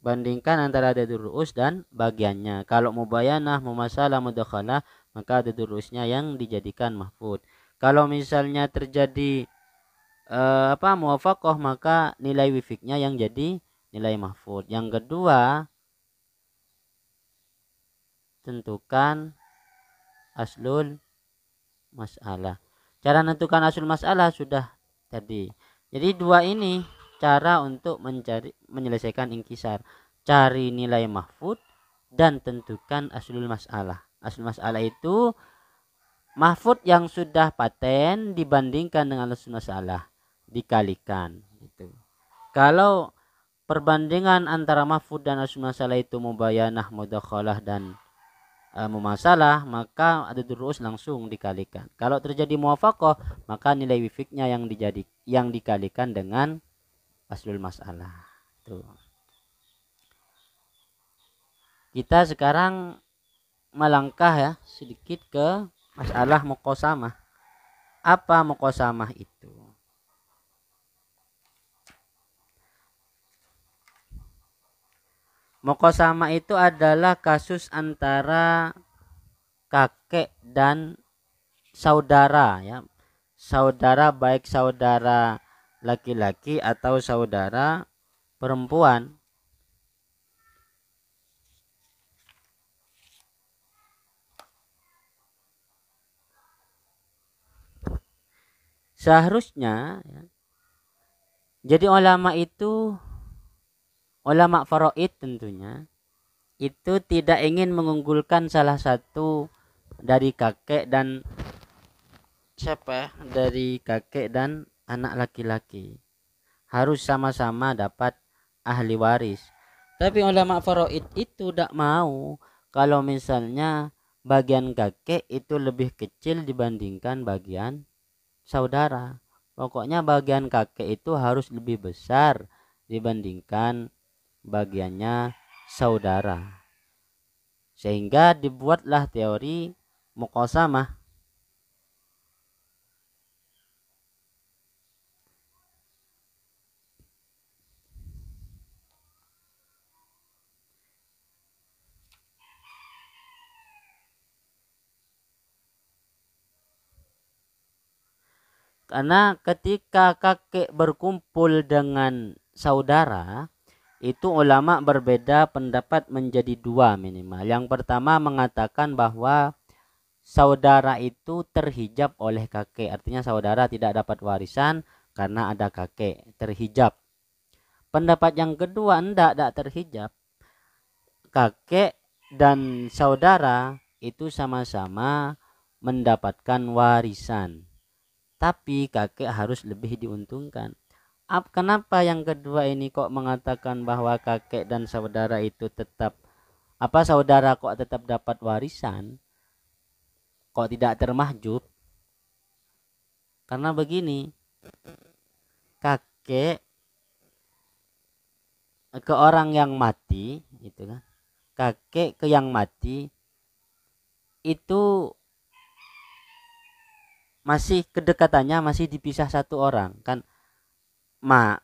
Bandingkan antara adadul ru'us dan bagiannya. Kalau mubayanah, mumasalah, mudakhalah, maka adadul ru'usnya yang dijadikan mahfud. Kalau misalnya terjadi muwafaqah, maka nilai wifiknya yang jadi nilai mahfud. Yang kedua, tentukan aslul mas'alah. Cara menentukan aslul mas'alah sudah tadi. Jadi dua ini cara untuk menyelesaikan inkisar. Cari nilai mahfud dan tentukan aslul mas'alah. Aslul mas'alah itu mahfud yang sudah paten dibandingkan dengan aslul mas'alah, dikalikan gitu. Kalau perbandingan antara mahfud dan aslul mas'alah itu mubayanah, mudakhalah dan mumasalah, maka adadul ru'us langsung dikalikan. Kalau terjadi muwafaqah, maka nilai wifiknya yang dikalikan dengan aslul mas'alah. Tuh. Kita sekarang melangkah ya sedikit ke masalah muqasamah. Apa muqasamah itu? Muqasamah itu adalah kasus antara kakek dan saudara ya. Saudara baik saudara laki-laki atau saudara perempuan. Seharusnya ya, jadi ulama faraid tentunya itu tidak ingin mengunggulkan salah satu dari kakek dan dari kakek dan anak laki-laki. Harus sama-sama dapat ahli waris. Tapi ulama faraid itu tidak mau kalau misalnya bagian kakek itu lebih kecil dibandingkan bagian saudara. Pokoknya bagian kakek itu harus lebih besar dibandingkan bagiannya saudara. Sehingga dibuatlah teori muqasamah. Karena ketika kakek berkumpul dengan saudara, itu ulama berbeda pendapat menjadi dua minimal. Yang pertama mengatakan bahwa saudara itu terhijab oleh kakek. Artinya saudara tidak dapat warisan karena ada kakek, terhijab. Pendapat yang kedua tidak terhijab. Kakek dan saudara itu sama-sama mendapatkan warisan. Tapi kakek harus lebih diuntungkan. Kenapa yang kedua ini kok mengatakan bahwa kakek dan saudara itu tetap saudara kok tetap dapat warisan? Kok tidak termahjub? Karena begini, kakek ke orang yang mati, itu kan? Kakek ke yang mati itu masih kedekatannya masih dipisah satu orang kan,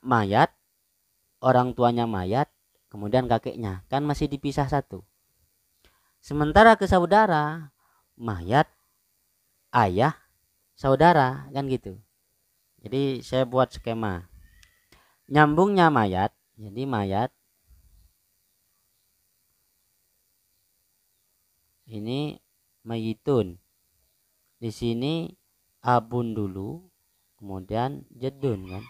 mayat, orang tuanya mayat, kemudian kakeknya kan masih dipisah satu. Sementara ke saudara, mayat, ayah, saudara kan gitu. Jadi saya buat skema nyambungnya mayat. Jadi mayat ini mayitun, di sini abun dulu, kemudian jedun kan.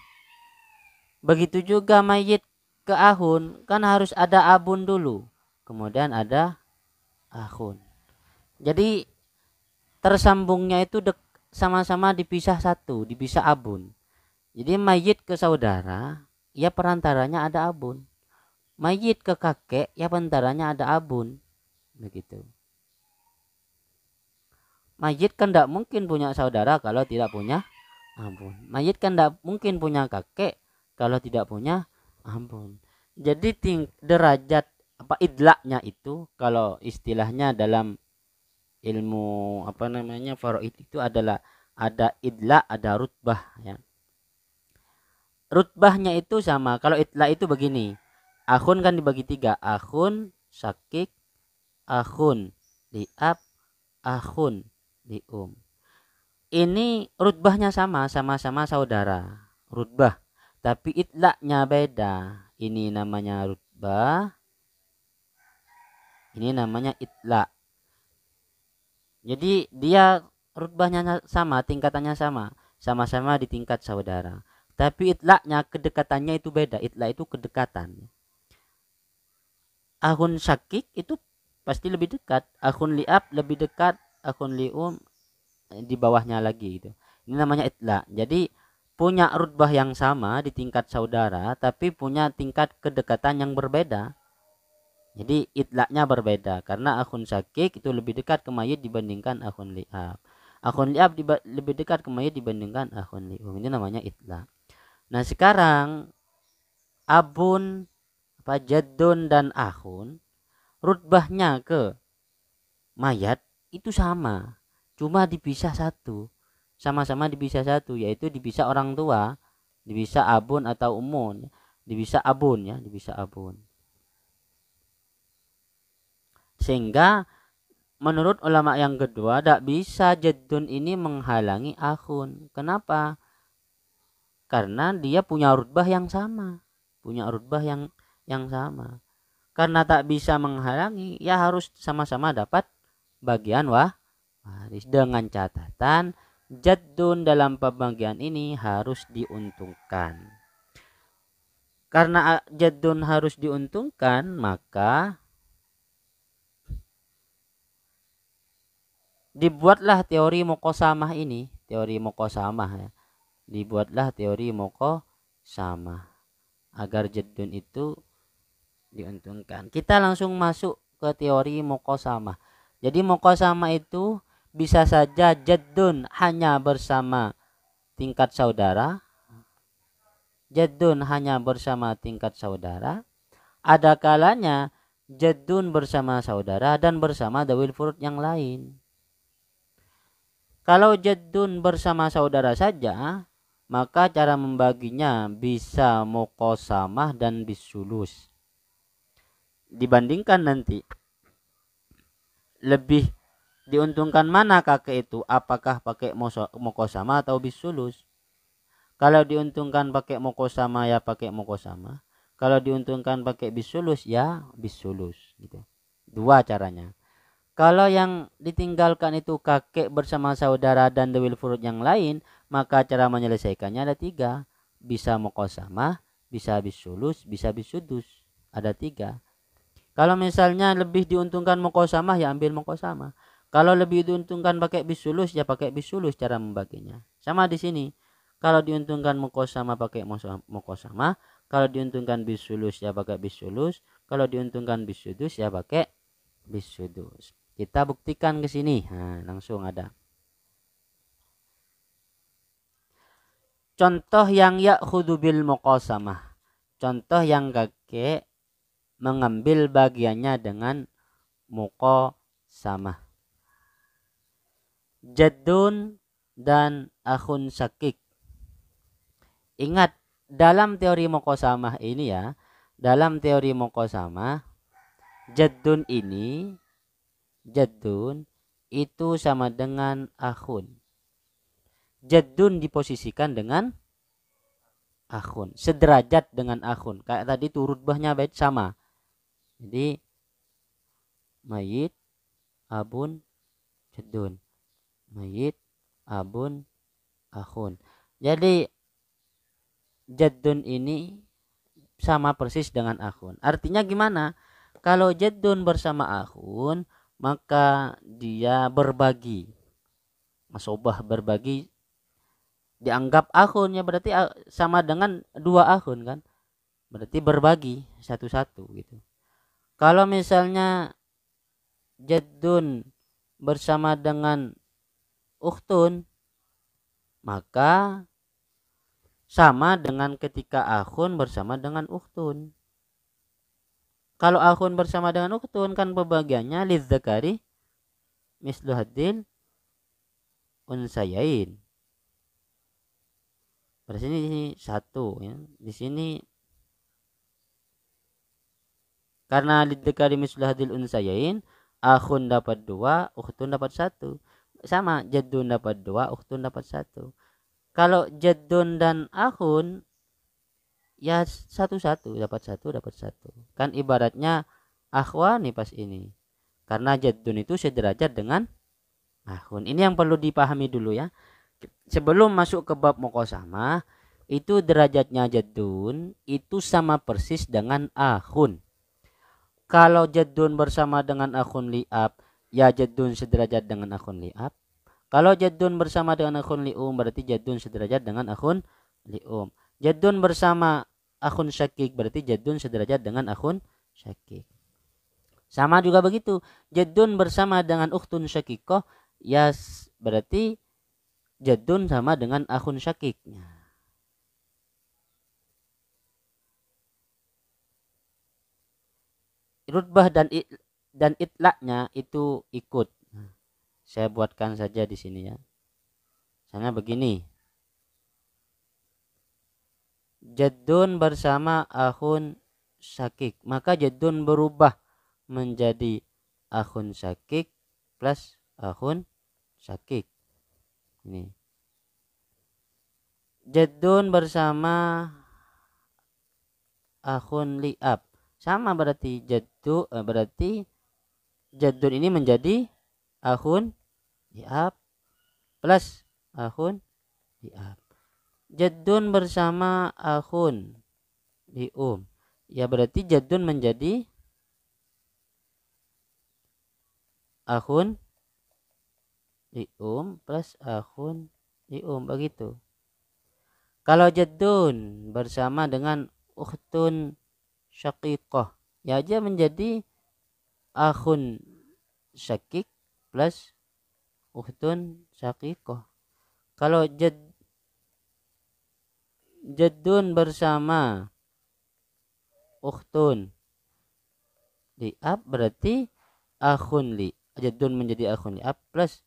Begitu juga mayit ke ahun, kan harus ada abun dulu, kemudian ada ahun. Jadi tersambungnya itu sama-sama dipisah satu, dipisah abun. Jadi mayit ke saudara, ya perantaranya ada abun. Mayit ke kakek, ya perantaranya ada abun. Begitu. Mayit kan tidak mungkin punya saudara kalau tidak punya abun. Mayit kan tidak mungkin punya kakek kalau tidak punya abun. Jadi derajat idlaknya itu kalau istilahnya dalam ilmu faraid itu adalah ada idlak, ada rutbah ya. Rutbahnya itu sama. Kalau idlak itu begini. Akhun kan dibagi tiga. Akhun, syakik, akhun liab, akhun lium. Ini rutbahnya sama-sama saudara. Rutbah. Tapi idlaknya beda. Ini namanya rutbah. Ini namanya idlak. Jadi dia rutbahnya sama, tingkatannya sama, sama-sama di tingkat saudara. Tapi itlaknya, kedekatannya itu beda. Itlak itu kedekatan. Akhun syakik itu pasti lebih dekat. Akhun liab lebih dekat. Akhun lium di bawahnya lagi gitu. Ini namanya itlak. Jadi punya rutbah yang sama di tingkat saudara, tapi punya tingkat kedekatan yang berbeda. Jadi itlaknya berbeda karena akhun syakik itu lebih dekat ke mayit dibandingkan akhun liab. Akhun liab lebih dekat ke mayit dibandingkan akhun lium. Ini namanya itlak. Nah sekarang abun, jaddun dan akhun rutbahnya ke mayat itu sama, cuma dipisah satu. Sama-sama dipisah satu, yaitu dipisah orang tua, dipisah abun atau umun, dipisah abun ya, dipisah abun. Sehingga menurut ulama yang kedua tidak bisa jaddun ini menghalangi akhun. Kenapa? Karena dia punya rutbah yang sama, punya rutbah yang sama. Karena tak bisa menghalangi, ya harus sama-sama dapat bagian waris. Dengan catatan jaddun dalam pembagian ini harus diuntungkan. Karena jaddun harus diuntungkan, maka dibuatlah teori muqasamah ini, teori muqasamah ya. Dibuatlah teori muqasamah agar jaddun itu diuntungkan. Kita langsung masuk ke teori muqasamah. Jadi muqasamah itu bisa saja jaddun hanya bersama tingkat saudara. Jaddun hanya bersama tingkat saudara. Ada kalanya jaddun bersama saudara dan bersama dawil furud yang lain. Kalau jaddun bersama saudara saja, maka cara membaginya bisa muqasamah dan bisulus. Dibandingkan nanti lebih diuntungkan mana kakek itu, apakah pakai muqasamah atau bisulus. Kalau diuntungkan pakai muqasamah ya pakai muqasamah. Kalau diuntungkan pakai bisulus ya bisulus gitu. Dua caranya. Kalau yang ditinggalkan itu kakek bersama saudara dan dawil furud yang lain, maka cara menyelesaikannya ada tiga. Bisa muqasamah, bisa bisulus, bisa bisudus. Ada tiga. Kalau misalnya lebih diuntungkan muqasamah ya ambil muqasamah. Kalau lebih diuntungkan pakai bisulus ya pakai bisulus cara membaginya. Sama di sini. Kalau diuntungkan muqasamah pakai muqasamah, kalau diuntungkan bisulus ya pakai bisulus, kalau diuntungkan bisudus ya pakai bisudus. Kita buktikan ke sini. Nah, langsung ada. Contoh yang ya'khudhu bil muqasamah. Contoh yang kakek mengambil bagiannya dengan muqasamah. Jaddun dan akhun syakik. Ingat, dalam teori muqasamah ini ya, dalam teori muqasamah, jaddun itu sama dengan akhun. Jaddun diposisikan dengan akhun, sederajat dengan akhun. Kayak tadi itu rutbahnya baik sama. Jadi mayit, abun, jaddun. Mayit, abun, akhun. Jadi jaddun ini sama persis dengan akhun. Artinya gimana? Kalau jaddun bersama akhun, maka dia berbagi. Masobah berbagi dianggap akhun ya, berarti sama dengan dua akhun kan? Berarti berbagi satu-satu gitu. Kalau misalnya jaddun bersama dengan ukhtun, maka sama dengan ketika akhun bersama dengan ukhtun. Kalau akhun bersama dengan ukhtun kan pembagiannya lidzakari mislu haddil unsayain. Pada sini satu ya. Di sini karena lidzakari mislu haddil unsayain, akhun dapat 2, ukhtun dapat 1. Sama, jaddun dapat 2, ukhtun dapat 1. Kalau jaddun dan akhun ya satu-satu, dapat 1. Kan ibaratnya akhwani pas ini. Karena jaddun itu sederajat dengan Akhun. Ini yang perlu dipahami dulu ya. Sebelum masuk ke bab muqasamah, itu derajatnya jaddun itu sama persis dengan akhun. Kalau jaddun bersama dengan akhun li'ab, ya jaddun sederajat dengan akhun li'ab. Kalau jaddun bersama dengan akhun li'um, berarti jaddun sederajat dengan akhun li'um. Jaddun bersama akhun syakik, berarti jaddun sederajat dengan akhun syakik. Sama juga begitu. Jaddun bersama dengan ukhtun syakikoh, ya berarti jaddun sama dengan akhun syakiknya. Rutbah dan itlaknya itu ikut. Saya buatkan saja di sini ya. Misalnya begini. Jaddun bersama akhun syakik. Maka jaddun berubah menjadi akhun syakik plus akhun syakik. Ini. Jaddun bersama akhun li'ab. Sama berarti berarti jaddun ini menjadi akhun li'ab plus akhun li'ab. Jaddun bersama akhun li'um. Ya berarti jaddun menjadi akhun li'um plus akhun li'um, begitu. Kalau jaddun bersama dengan ukhtun syaqiqah, ya aja menjadi akhun syakik plus ukhtun syaqiqah. Kalau jaddun bersama ukhtun li'ab, berarti akhun jaddun menjadi akhun li'ab plus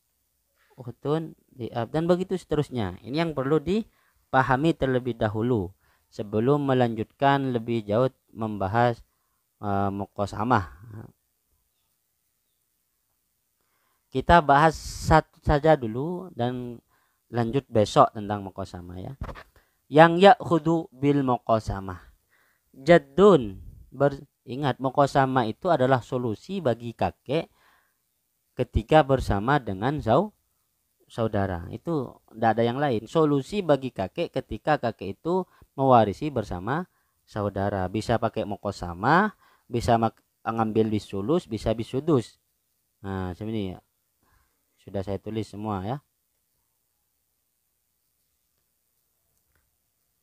ukhtun li'ab, dan begitu seterusnya. Ini yang perlu dipahami terlebih dahulu sebelum melanjutkan lebih jauh membahas muqasamah. Kita bahas satu saja dulu dan lanjut besok tentang muqasamah ya. Yang ya'khudhu bil muqasamah. Jaddun, ingat muqasamah itu adalah solusi bagi kakek ketika bersama dengan saudara. Itu tidak ada yang lain. Solusi bagi kakek ketika kakek itu mewarisi bersama saudara. Bisa pakai muqasamah, bisa ngambil bisulus, bisa bisudus. Nah, seperti ini ya. Sudah saya tulis semua ya.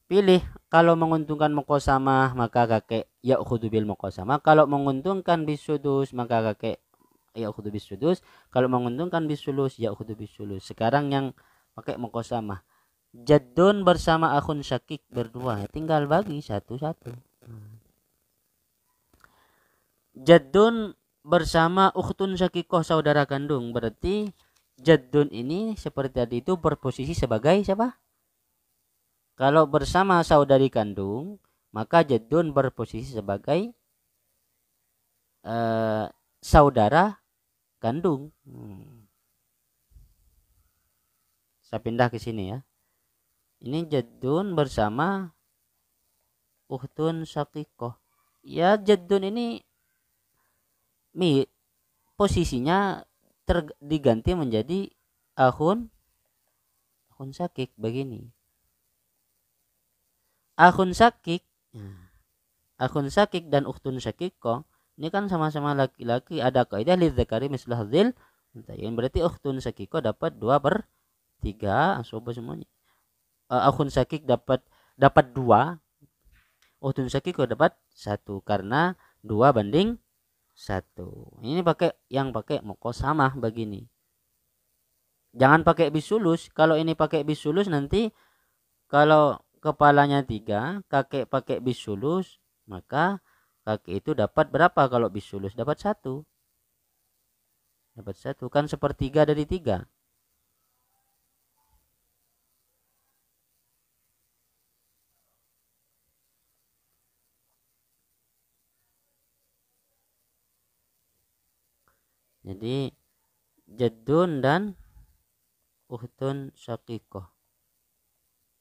Pilih, kalau menguntungkan muqasamah maka kakek ya'khudhu bil muqasamah. Kalau menguntungkan bisudus maka kakek ya'khudhu bisudus. Kalau menguntungkan bisulus ya'khudhu bisulus. Sekarang yang pakai muqasamah. Jaddun bersama akhun syakik berdua, tinggal bagi satu-satu. Jaddun bersama ukhtun syakikoh saudara kandung, berarti jaddun ini seperti tadi itu berposisi sebagai siapa? Kalau bersama saudari kandung, maka jaddun berposisi sebagai saudara kandung. Saya pindah ke sini ya. Ini jaddun bersama ukhtun syakikoh. Ya, jaddun ini posisinya diganti menjadi akhun syakik begini. Akhun syakik dan ukhtun syakikoh ini kan sama-sama laki-laki, ada kaidah lidzakari mislu hadzil untayain, berarti ukhtun syakikoh dapat 2/3 coba semuanya. Akhun syakik dapat 2, ukhtun syakikoh dapat 1 karena 2/1. Ini pakai muqasamah begini. Jangan pakai bisulus. Kalau ini pakai bisulus nanti kalau kepalanya 3, kakek pakai bisulus, maka kakek itu dapat berapa kalau bisulus? Dapat 1. Dapat 1 kan sepertiga dari 3. Jadi jaddun dan ukhtun syakikoh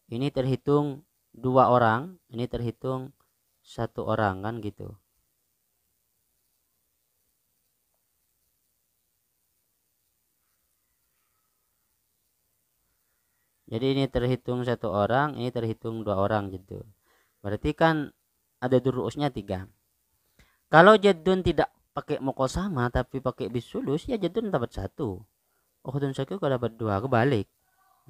ini terhitung 2 orang, ini terhitung 1 orang kan gitu. Jadi ini terhitung 1 orang, ini terhitung 2 orang gitu. Berarti kan ada ru'usnya 3. Kalau jaddun tidak pakai muqasamah tapi pakai bisulus, ya jaddun dapat 1. Ukhtun syaqiqah dapat 2, kebalik.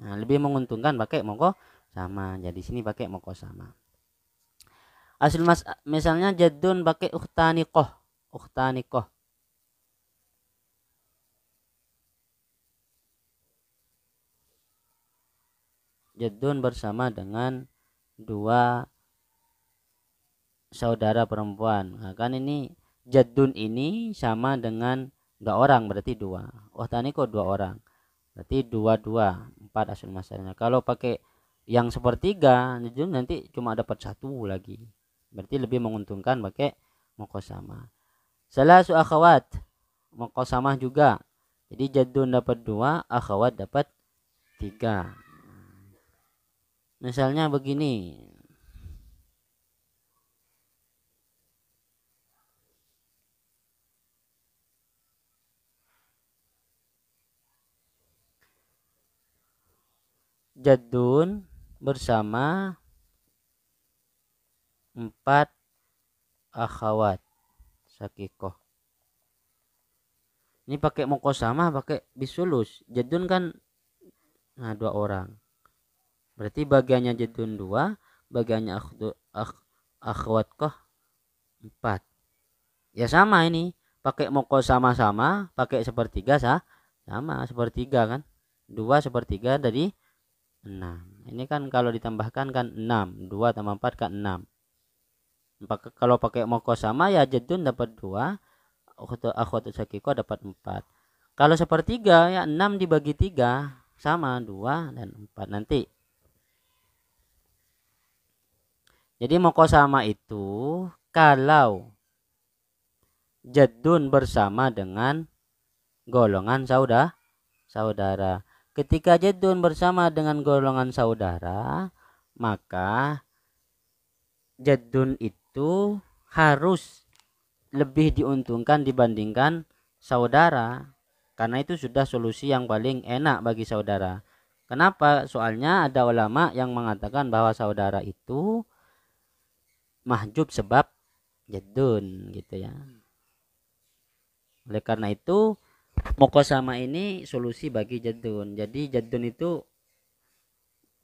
Nah, lebih menguntungkan pakai muqasamah. Jadi sini pakai muqasamah. Asal misalnya jaddun pakai ukhtaniqah. Ukhtaniqah. Jaddun bersama dengan 2 saudara perempuan. Nah, kan ini jaddun ini sama dengan 2 orang, berarti 2. Ukhtaniqah 2 orang. Berarti 2 2, 4 asal masalahnya. Kalau pakai yang sepertiga, nanti cuma dapat 1 lagi. Berarti lebih menguntungkan pakai muqasamah. Salasu akhawat, muqasamah juga. Jadi jaddun dapat 2, akhawat dapat 3. Misalnya begini. Jaddun bersama 4 akhawat syaqiqah. Ini pakai muqasamah, pakai bisulus. Jaddun kan 2 orang. Berarti bagiannya jaddun 2, bagiannya akhwat kah 4. Ya sama ini, pakai muqasamah sama, pakai sepertiga sama sepertiga kan. 2 sepertiga dari 6. Ini kan kalau ditambahkan kan 6. 2 tambah 4 kan 6. Kalau pakai muqasamah ya jaddun dapat 2, akhwat syaqiqah dapat 4. Kalau sepertiga ya 6 dibagi 3 sama 2 dan 4 nanti. Jadi muqasamah itu kalau jaddun bersama dengan golongan saudara. Ketika jaddun bersama dengan golongan saudara, maka jaddun itu harus lebih diuntungkan dibandingkan saudara. Karena itu sudah solusi yang paling enak bagi saudara. Kenapa? Soalnya ada ulama yang mengatakan bahwa saudara itu mahjub sebab jaddun gitu ya. Oleh karena itu muqasamah ini solusi bagi jaddun. Jadi jaddun itu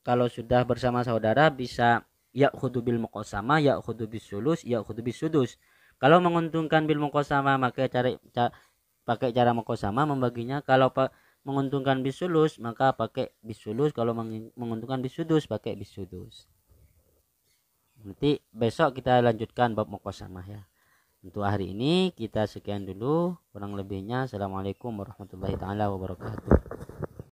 kalau sudah bersama saudara bisa ya'khudhu bil muqasamah, ya'khudhu bis sulus, ya'khudhu bis sudus. Kalau menguntungkan bil muqasamah maka pakai cara muqasamah membaginya. Kalau menguntungkan bis sulus maka pakai bis sulus. Kalau menguntungkan bis sudus pakai bis sudus. Nanti besok kita lanjutkan bab muqasamah ya. Untuk hari ini kita sekian dulu, kurang lebihnya assalamualaikum warahmatullahi taala wabarakatuh.